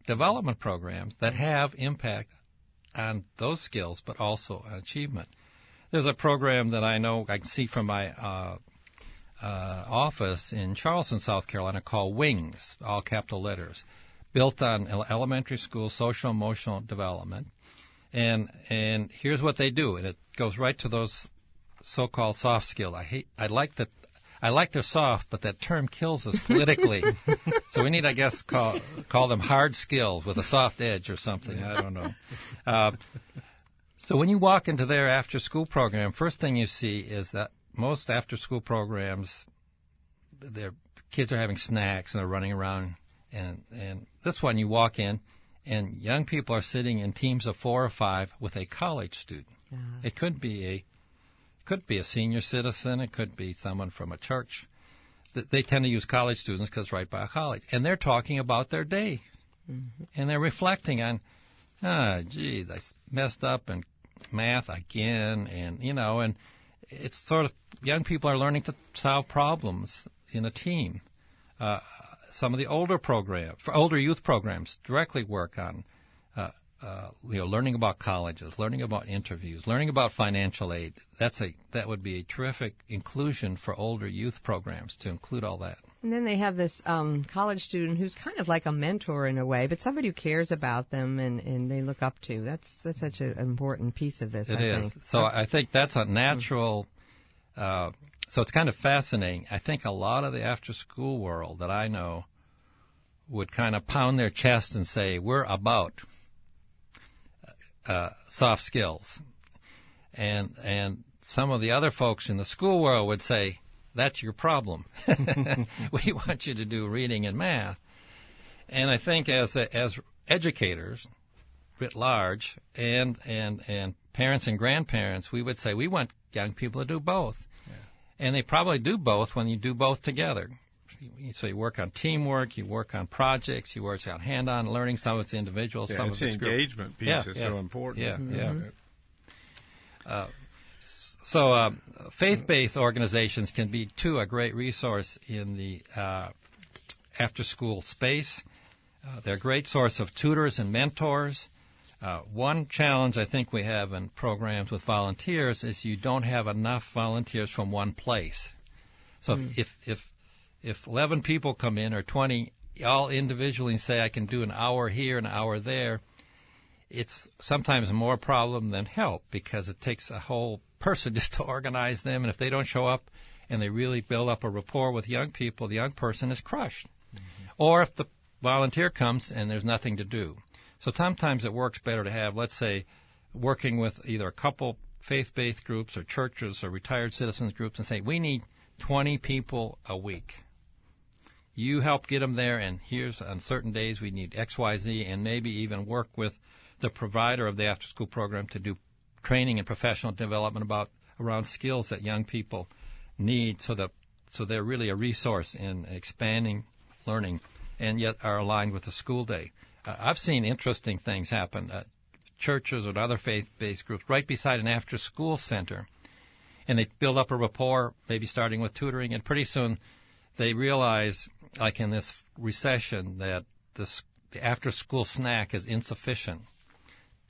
development programs that have impact on those skills, but also on achievement. There's a program that I know I can see from my office in Charleston, South Carolina, called WINGS, all capital letters, built on elementary school social emotional development. And here's what they do, and it goes right to those so-called soft skills. I like they're soft, but that term kills us politically. So we need, I guess, call them hard skills with a soft edge or something. I don't know. So when you walk into their after-school program, first thing you see is that most after-school programs, their kids are having snacks and they're running around. And this one, you walk in, and young people are sitting in teams of 4 or 5 with a college student. It could be a senior citizen. It could be someone from a church. They tend to use college students because it's right by a college. And they're talking about their day. And they're reflecting on, geez, I messed up in math again. And it's sort of young people are learning to solve problems in a team. Some of the older youth programs directly work on learning about colleges, learning about interviews, learning about financial aid. That would be a terrific inclusion for older youth programs to include all that. And then they have this college student who's kind of like a mentor in a way, but somebody who cares about them and they look up to. That's such an important piece of this, I think. So I think that's a natural so it's kind of fascinating. I think a lot of the after-school world that I know would kind of pound their chest and say, we're about soft skills. And some of the other folks in the school world would say, that's your problem. We want you to do reading and math. And I think as educators writ large and parents and grandparents, we would say we want young people to do both. And they probably do both when you do both together. So you work on teamwork, you work on projects, you work on hand-on learning. Some of it's individual, some of it's group. The engagement piece is so important. So faith-based organizations can be, too, a great resource in the after-school space. They're a great source of tutors and mentors. One challenge I think we have in programs with volunteers is you don't have enough volunteers from one place. So if 11 people come in or 20, all individually say I can do an hour here, an hour there, it's sometimes more problem than help because it takes a whole person just to organize them. And if they don't show up and they really build up a rapport with young people, the young person is crushed. Or if the volunteer comes and there's nothing to do. So sometimes it works better to have, let's say, working with either a couple faith-based groups or churches or retired citizens groups and say, we need 20 people a week. You help get them there, and here's on certain days we need X, Y, Z, and maybe even work with the provider of the after-school program to do training and professional development around skills that young people need so they're really a resource in expanding learning and yet are aligned with the school day. I've seen interesting things happen. Churches or other faith-based groups right beside an after-school center, and they build up a rapport, maybe starting with tutoring, and pretty soon they realize, like in this recession, that the after-school snack is insufficient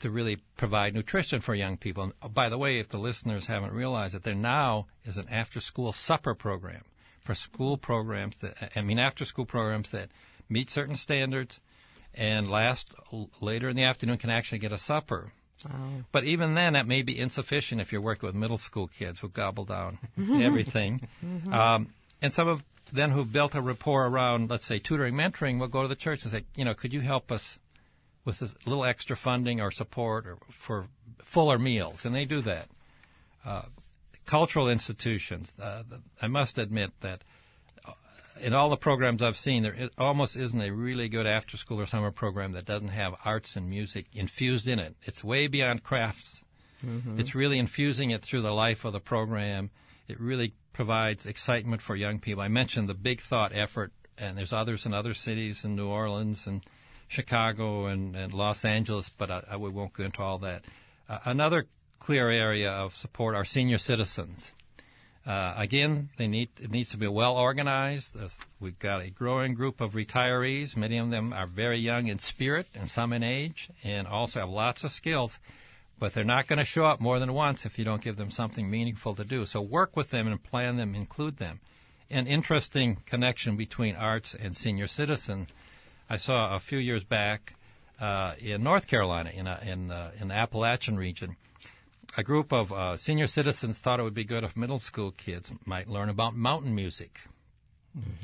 to really provide nutrition for young people. And by the way, if the listeners haven't realized it, there now is an after-school supper program for school programs after-school programs that meet certain standards and last later in the afternoon can actually get a supper. Wow. But even then, that may be insufficient if you're working with middle school kids who gobble down everything. And some of them who've built a rapport around, let's say, tutoring, mentoring, will go to the church and say, could you help us with this little extra funding or support or for fuller meals? And they do that. Cultural institutions, I must admit that in all the programs I've seen, there almost isn't a really good after-school or summer program that doesn't have arts and music infused in it. It's way beyond crafts. Mm-hmm. It's really infusing it through the life of the program. It really provides excitement for young people. I mentioned the Big Thought effort, and there's others in other cities in New Orleans and Chicago and Los Angeles, but we won't go into all that. Another clear area of support are senior citizens. Again, it needs to be well organized. We've got a growing group of retirees. Many of them are very young in spirit and some in age, and also have lots of skills. But they're not going to show up more than once if you don't give them something meaningful to do. So work with them and plan them, include them. An interesting connection between arts and senior citizen I saw a few years back in North Carolina, in the Appalachian region. A group of senior citizens thought it would be good if middle school kids might learn about mountain music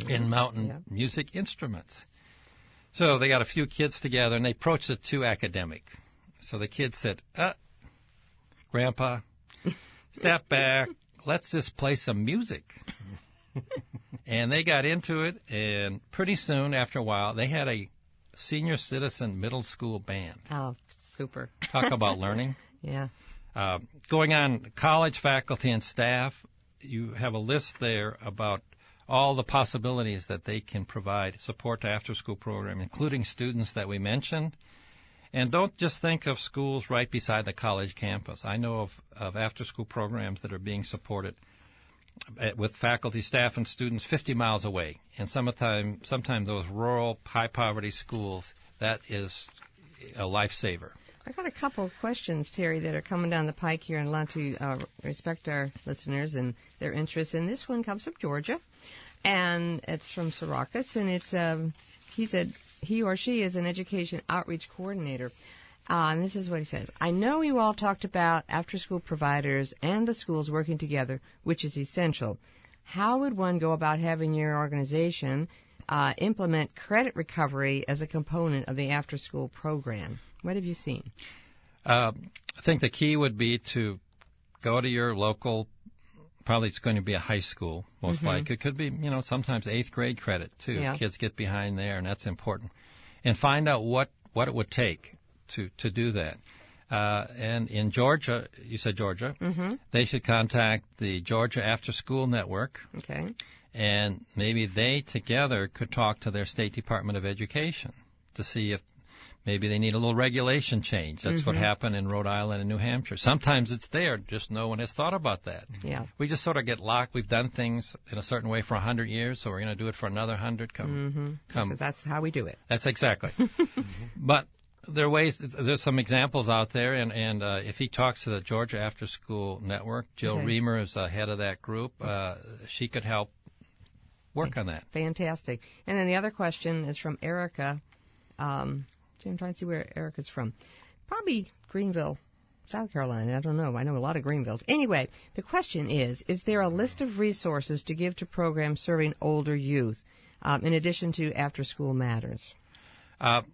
and mountain music instruments. So they got a few kids together, and they approached it too academic. So the kids said, Grandpa, step back. Let's just play some music. And they got into it, and pretty soon, after a while, they had a senior citizen middle school band. Oh, super. Talk about learning. Yeah. Going on college faculty and staff, you have a list there about all the possibilities that they can provide support to after-school program, including students that we mentioned. And don't just think of schools right beside the college campus. I know of after-school programs that are being supported with faculty, staff, and students 50 miles away. And sometimes those rural, high-poverty schools, that is a lifesaver. I got a couple of questions, Terry, that are coming down the pike here, and I want to respect our listeners and their interest. And this one comes from Georgia, and it's from Syracuse, and it's he said he or she is an education outreach coordinator. And this is what he says. I know you all talked about after-school providers and the schools working together, which is essential. How would one go about having your organization implement credit recovery as a component of the after-school program? What have you seen? I think the key would be to go to your local, probably it's going to be a high school, most likely. It could be, sometimes 8th grade credit, too. Yeah. Kids get behind there, and that's important. And find out what it would take to do that. And in Georgia, you said Georgia, they should contact the Georgia After School Network. Okay. And maybe they together could talk to their State Department of Education to see if maybe they need a little regulation change. That's what happened in Rhode Island and New Hampshire. Sometimes it's there, just no one has thought about that. Yeah. We just sort of get locked. We've done things in a certain way for 100 years, so we're going to do it for another 100. That's how we do it. That's exactly. But there are ways. There's some examples out there, and if he talks to the Georgia After School Network, Jill Reamer is the head of that group. She could help work on that. Fantastic. And then the other question is from Erica. I'm trying to see where Erica's from. Probably Greenville, South Carolina. I don't know. I know a lot of Greenvilles. Anyway, the question is there a list of resources to give to programs serving older youth, in addition to after-school matters? I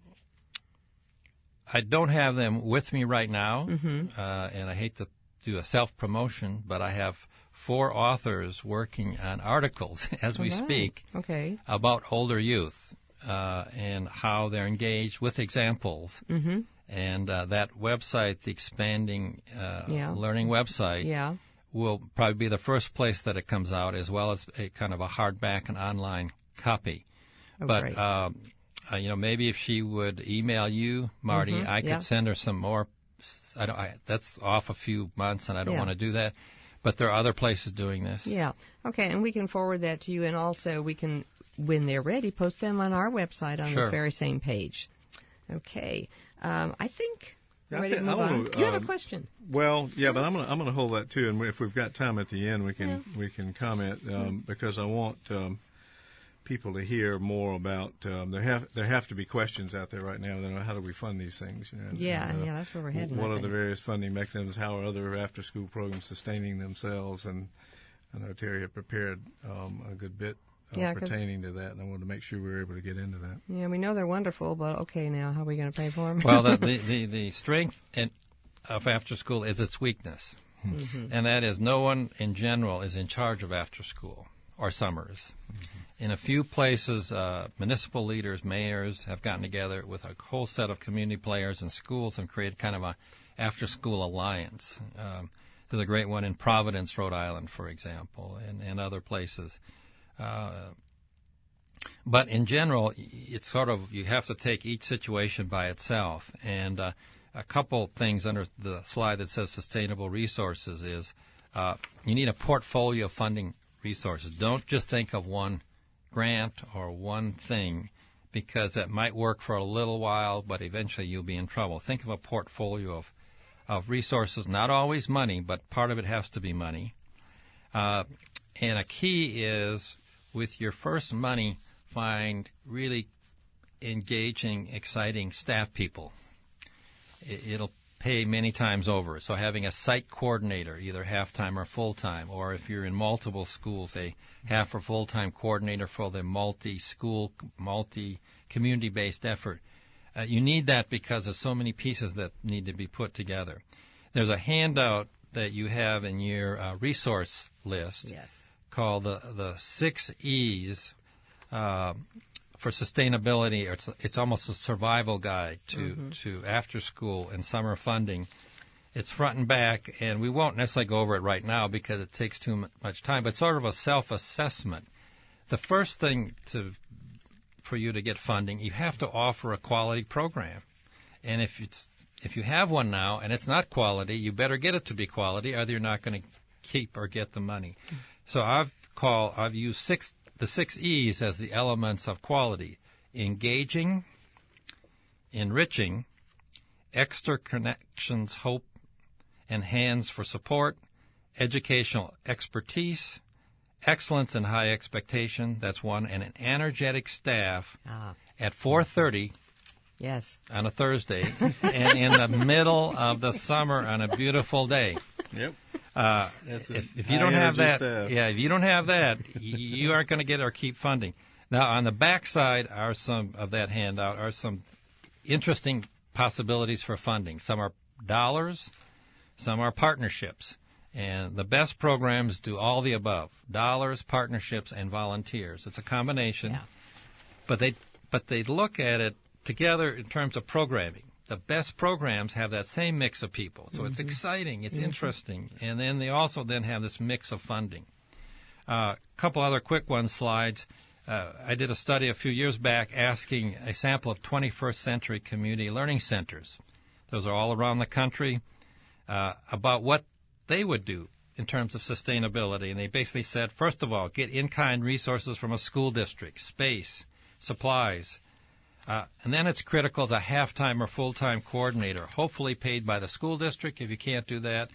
don't have them with me right now, and I hate to do a self-promotion, but I have 4 authors working on articles as we speak about older youth. And how they're engaged with examples. And that website, the Expanding Learning website, will probably be the first place that it comes out, as well as a kind of a hardback and online copy. But, maybe if she would email you, Marty, I could send her some more. That's off a few months, and I don't want to do that. But there are other places doing this. Yeah. Okay, and we can forward that to you, and also we can, when they're ready, post them on our website on this very same page. Okay. I think we're ready to move on. You have a question. Well, yeah, but I'm gonna hold that too, and if we've got time at the end, we can comment because I want people to hear more about. There have to be questions out there right now. How do we fund these things? That's where we're heading. What are the various funding mechanisms? How are other after-school programs sustaining themselves? And I know Terry had prepared a good bit pertaining to that, and I wanted to make sure we were able to get into that. Yeah, we know they're wonderful, but okay, now how are we going to pay for them? Well, the strength of after school is its weakness, and that is no one in general is in charge of after school or summers. In a few places, municipal leaders, mayors have gotten together with a whole set of community players and schools and created kind of a after-school alliance. There's a great one in Providence, Rhode Island, for example, and other places. But in general, it's sort of, you have to take each situation by itself. And a couple things under the slide that says sustainable resources is you need a portfolio of funding resources. Don't just think of one grant or one thing, because that might work for a little while, but eventually you'll be in trouble. Think of a portfolio of resources, not always money, but part of it has to be money. And a key is, with your first money, find really engaging, exciting staff people. It'll pay many times over. So having a site coordinator, either half-time or full-time, or if you're in multiple schools, a half or full-time coordinator for the multi-school, multi-community-based effort. You need that because there's so many pieces that need to be put together. There's a handout that you have in your resource list called the 6 E's for sustainability. It's almost a survival guide to after school and summer funding. It's front and back, and we won't necessarily go over it right now because it takes too much time, but sort of a self-assessment. The first thing for you to get funding, you have to offer a quality program. And if you have one now and it's not quality, you better get it to be quality, or you're not going to keep or get the money. So I've used the 6 E's as the elements of quality: engaging, enriching, extra connections, hope, and hands for support, educational expertise, excellence and high expectation, that's one, and an energetic staff at 4:30 on a Thursday and in the middle of the summer on a beautiful day. Yep. If you don't have that, if you don't have that, you aren't going to get or keep funding. Now, on the back side are some of that handout are some interesting possibilities for funding. Some are dollars, some are partnerships. And the best programs do all the above: dollars, partnerships, and volunteers. It's a combination. But they look at it together in terms of programming. The best programs have that same mix of people. So it's exciting, it's interesting. And then they also then have this mix of funding. A couple other quick slides. I did a study a few years back asking a sample of 21st century community learning centers. Those are all around the country, about what they would do in terms of sustainability. And they basically said, first of all, get in-kind resources from a school district, space, supplies. And then it's critical as a half-time or full-time coordinator, hopefully paid by the school district. If you can't do that,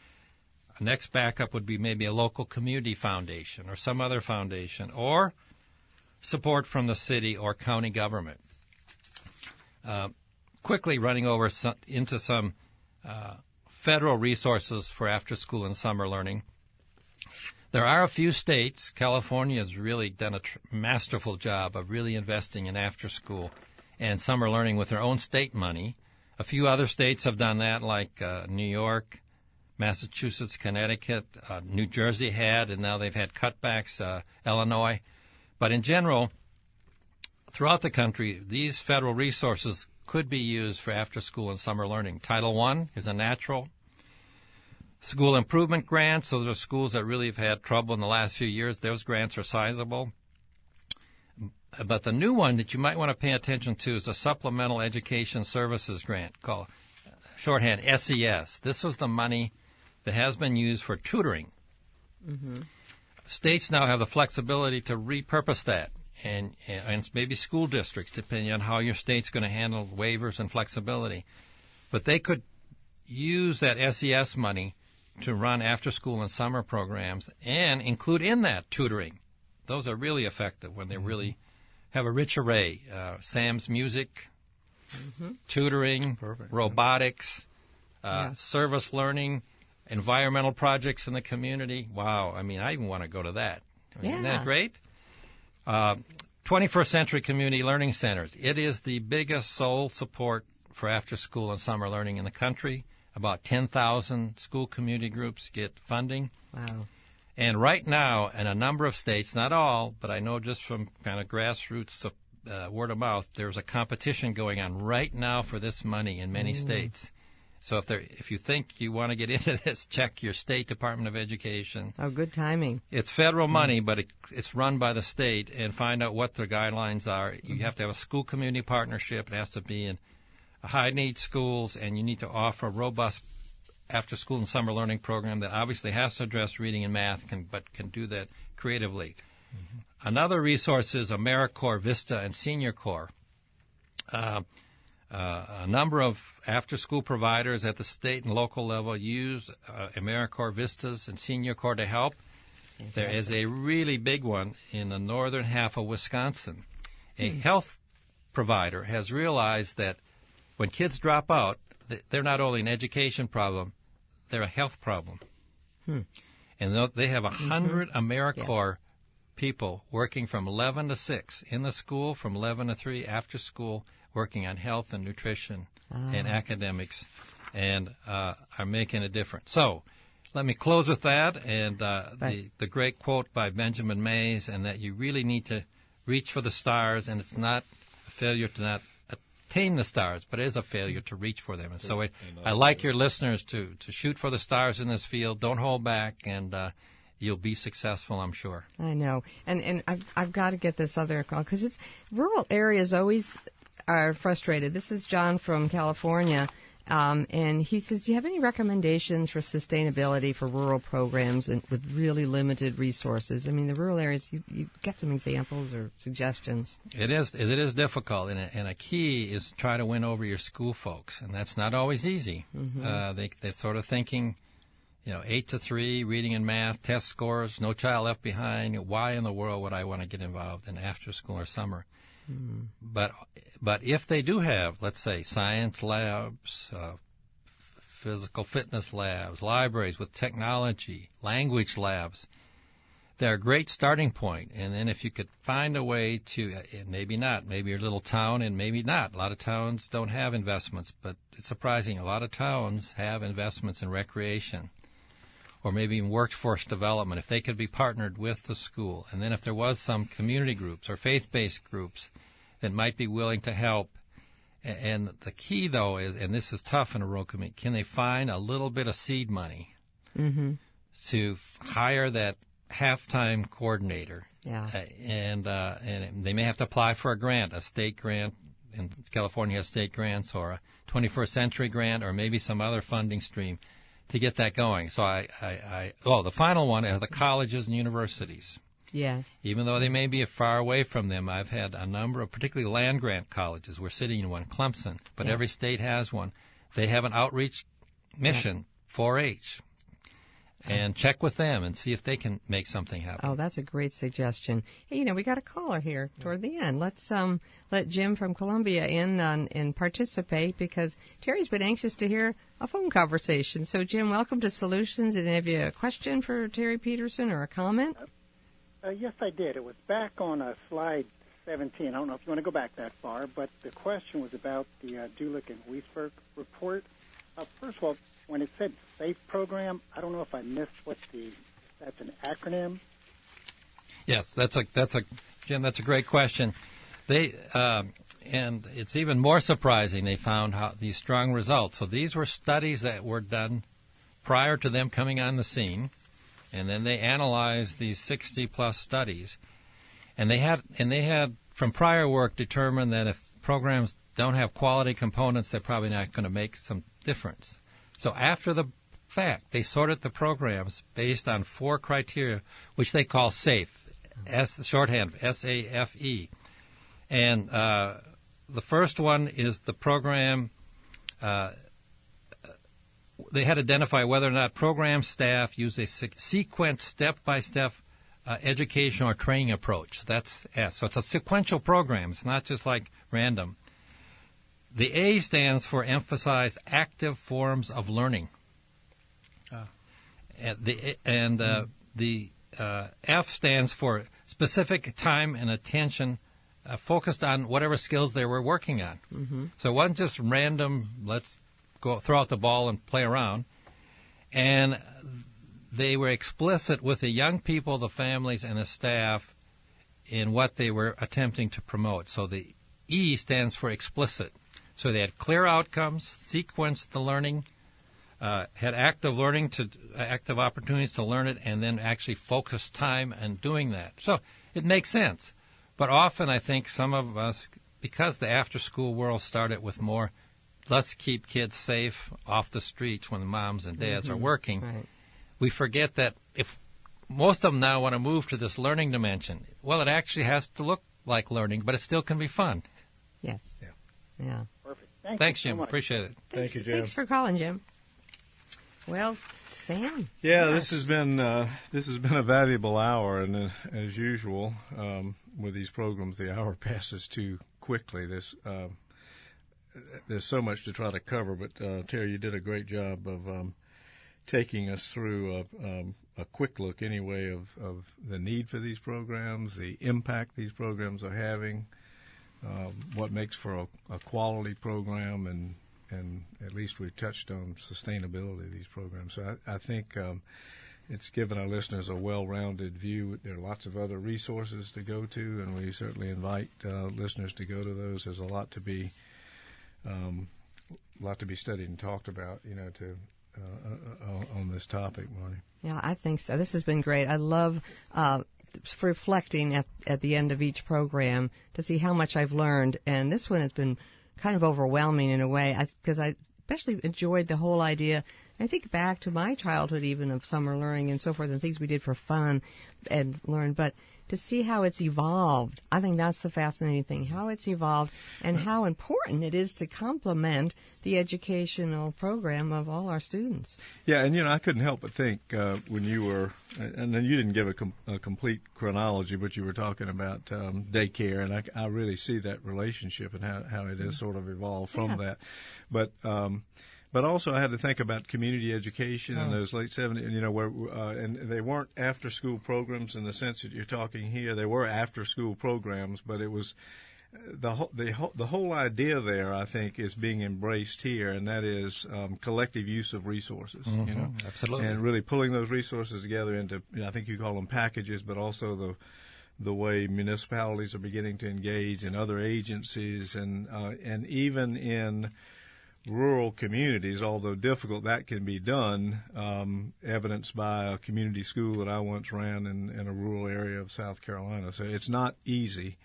next backup would be maybe a local community foundation or some other foundation, or support from the city or county government. Quickly running over into some federal resources for after-school and summer learning. There are a few states. California has really done a masterful job of really investing in after-school and summer learning with their own state money. A few other states have done that, like New York, Massachusetts, Connecticut, New Jersey had, and now they've had cutbacks, Illinois. But in general, throughout the country, these federal resources could be used for after-school and summer learning. Title I is a natural. School improvement grants, those are schools that really have had trouble in the last few years. Those grants are sizable. But the new one that you might want to pay attention to is a Supplemental Education Services Grant, called shorthand SES. This was the money that has been used for tutoring. States now have the flexibility to repurpose that, and maybe school districts, depending on how your state's going to handle waivers and flexibility. But they could use that SES money to run after-school and summer programs and include in that tutoring. Those are really effective when they really have a rich array. Sam's music, tutoring, robotics, service learning, environmental projects in the community. Wow, I mean, I even want to go to that. Isn't that great? 21st Century Community Learning Centers. It is the biggest sole support for after-school and summer learning in the country. About 10,000 school community groups get funding. Wow. And right now, in a number of states, not all, but I know just from kind of grassroots word of mouth, there's a competition going on right now for this money in many states. So if you think you want to get into this, check your state Department of Education. Oh, good timing. It's federal money, but it's run by the state, and find out what their guidelines are. You have to have a school-community partnership. It has to be in high-need schools, and you need to offer a robust after-school and summer learning program that obviously has to address reading and math, but can do that creatively. Another resource is AmeriCorps Vista and Senior Corps. A number of after-school providers at the state and local level use AmeriCorps Vistas and Senior Corps to help. Fantastic. There is a really big one in the northern half of Wisconsin. A health provider has realized that when kids drop out, they're not only an education problem, they're a health problem. And they have 100 AmeriCorps people working from 11 to 6 in the school, from 11 to 3 after school, working on health and nutrition and academics, and are making a difference. So let me close with that, and the great quote by Benjamin Mays, and that you really need to reach for the stars, and it's not a failure to not attain the stars, but it is a failure to reach for them. And so I like your listeners to shoot for the stars in this field. Don't hold back, and you'll be successful, I'm sure. I know. And I've got to get this other call, because it's rural areas always are frustrated. This is John from California, and he says, do you have any recommendations for sustainability for rural programs and with really limited resources? I mean, the rural areas, you get some examples or suggestions. It is difficult, and a key is to try to win over your school folks, and that's not always easy. They're sort of thinking, 8 to 3, reading and math, test scores, no child left behind. Why in the world would I want to get involved in after school or summer? But if they do have, let's say, science labs, physical fitness labs, libraries with technology, language labs, they're a great starting point. And then if you could find a way to, maybe not, maybe your little town, and maybe not. A lot of towns don't have investments, but it's surprising. A lot of towns have investments in recreation, or maybe in workforce development, if they could be partnered with the school. And then if there was some community groups or faith-based groups that might be willing to help. And the key, though, is, and this is tough in a rural community, can they find a little bit of seed money to hire that half-time coordinator? And they may have to apply for a grant, a state grant. In California has state grants, or a 21st century grant, or maybe some other funding stream to get that going. So the final one are the colleges and universities. Yes. Even though they may be far away from them, I've had a number of particularly land-grant colleges. We're sitting in one, Clemson, but every state has one. They have an outreach mission, 4-H, and check with them and see if they can make something happen. Oh, that's a great suggestion. Hey, we got a caller here toward the end. Let's let Jim from Columbia in and participate, because Terry's been anxious to hear a phone conversation. So, Jim, welcome to Solutions. And have you a question for Terry Peterson or a comment? Yes, I did. It was back on slide 17. I don't know if you want to go back that far, but the question was about the Dulick and Weisberg report. First of all, when it said SAFE program, I don't know if I missed that's an acronym. Yes, Jim, that's a great question. They and it's even more surprising they found these strong results. So these were studies that were done prior to them coming on the scene. And then they analyzed these 60-plus studies, and they had from prior work determined that if programs don't have quality components, they're probably not going to make some difference. So after the fact, they sorted the programs based on 4 criteria, which they call SAFE, shorthand SAFE. And the first one is the program. They had to identify whether or not program staff use a sequenced step-by-step education or training approach. That's S. So it's a sequential program. It's not just like random. The A stands for emphasize active forms of learning. And the F stands for specific time and attention focused on whatever skills they were working on. So it wasn't just random, let's go throw out the ball and play around. And they were explicit with the young people, the families, and the staff in what they were attempting to promote. So the E stands for explicit. So they had clear outcomes, sequenced the learning, had active opportunities to learn it, and then actually focused time on doing that. So it makes sense. But often I think some of us, because the after-school world started with more, let's keep kids safe off the streets when the moms and dads are working, right. We forget that if most of them now want to move to this learning dimension, well, it actually has to look like learning, but it still can be fun. Yes. Yeah. Perfect. Thanks, you Jim. so much. Appreciate it. Thank you, Jim. Thanks for calling, Jim. Well, Sam. Yeah, this has been a valuable hour, and as usual with these programs, the hour passes too quickly. There's so much to try to cover, but Terry, you did a great job of taking us through a quick look, anyway, of the need for these programs, the impact these programs are having, what makes for a quality program, and at least we touched on sustainability of these programs. So I think it's given our listeners a well-rounded view. There are lots of other resources to go to, and we certainly invite listeners to go to those. There's a lot to be studied and talked about, on this topic, Marty. Yeah, I think so. This has been great. I love reflecting at the end of each program to see how much I've learned, and this one has been kind of overwhelming in a way, because I especially enjoyed the whole idea. I think back to my childhood even of summer learning and so forth and things we did for fun and learn, but to see how it's evolved, I think that's the fascinating thing, how it's evolved and how important it is to complement the educational program of all our students. Yeah, and I couldn't help but think when you were, and then you didn't give a complete chronology, but you were talking about daycare, and I really see that relationship and how it has sort of evolved from that. But also I had to think about community education in those late 70s, where and they weren't after-school programs in the sense that you're talking here. They were after-school programs, but it was the whole idea there, I think, is being embraced here, and that is collective use of resources. Absolutely, and really pulling those resources together into, I think you call them packages, but also the way municipalities are beginning to engage in other agencies, and even in rural communities, although difficult, that can be done, evidenced by a community school that I once ran in a rural area of South Carolina. So it's not easy.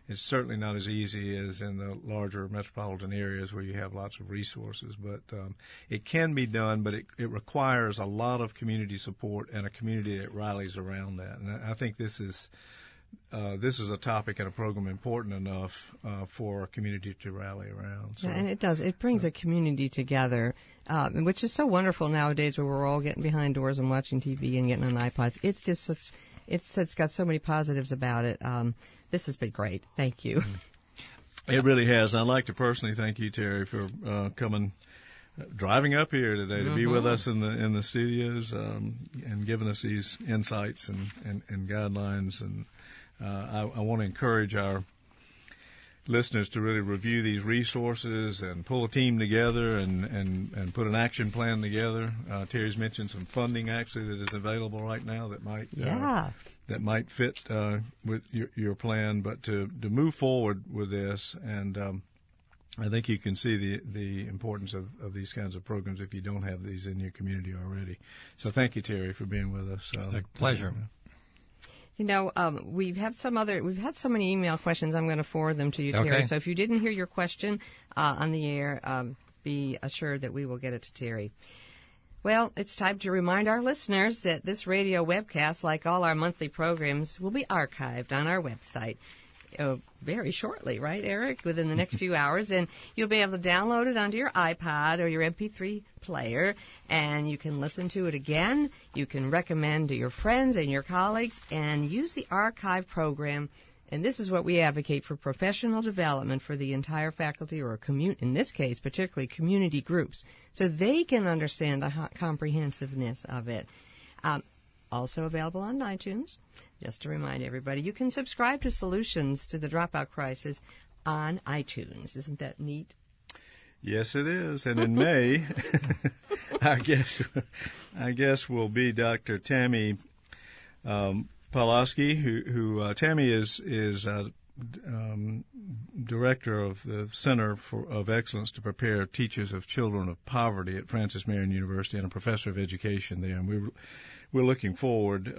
It's certainly not as easy as in the larger metropolitan areas where you have lots of resources. But it can be done, but it requires a lot of community support and a community that rallies around that. And I think this is a topic and a program important enough for a community to rally around. So, yeah, and it does. It brings a community together, which is so wonderful nowadays where we're all getting behind doors and watching TV and getting on iPods. It's just it's got so many positives about it. This has been great. Thank you. It really has. I'd like to personally thank you, Terry, for driving up here today to be with us in the studios and giving us these insights and guidelines. And I want to encourage our listeners to really review these resources and pull a team together and put an action plan together. Terry's mentioned some funding actually that is available right now that might fit with your plan. But to move forward with this, and I think you can see the importance of these kinds of programs if you don't have these in your community already. So thank you, Terry, for being with us. Pleasure. We've had so many email questions. I'm going to forward them to you, Terry. Okay. So if you didn't hear your question on the air, be assured that we will get it to Terry. Well, it's time to remind our listeners that this radio webcast, like all our monthly programs, will be archived on our website very shortly, right, Eric? Within the next few hours. And you'll be able to download it onto your iPod or your MP3 player, and you can listen to it again. You can recommend to your friends and your colleagues and use the archive program. And this is what we advocate for: professional development for the entire faculty, or in this case, particularly community groups, so they can understand the comprehensiveness of it. Also available on iTunes. Just to remind everybody, you can subscribe to Solutions to the Dropout Crisis on iTunes. Isn't that neat? Yes, it is. And in May, I guess will be Dr. Tammy Pawlowski, who Tammy is director of the Center of Excellence to prepare teachers of children of poverty at Francis Marion University, and a professor of education there. And we're looking forward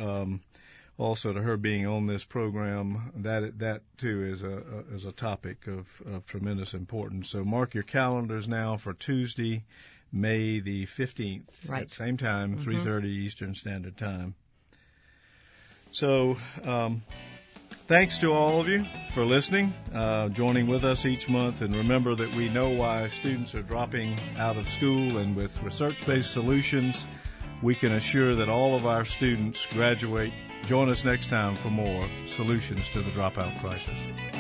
also to her being on this program. That too is a topic of tremendous importance. So mark your calendars now for Tuesday, May the 15th, right. At same time, 3:30 Eastern Standard Time. So thanks to all of you for listening, joining with us each month, and remember that we know why students are dropping out of school, and with research-based solutions, we can assure that all of our students graduate. Join us next time for more Solutions to the Dropout Crisis.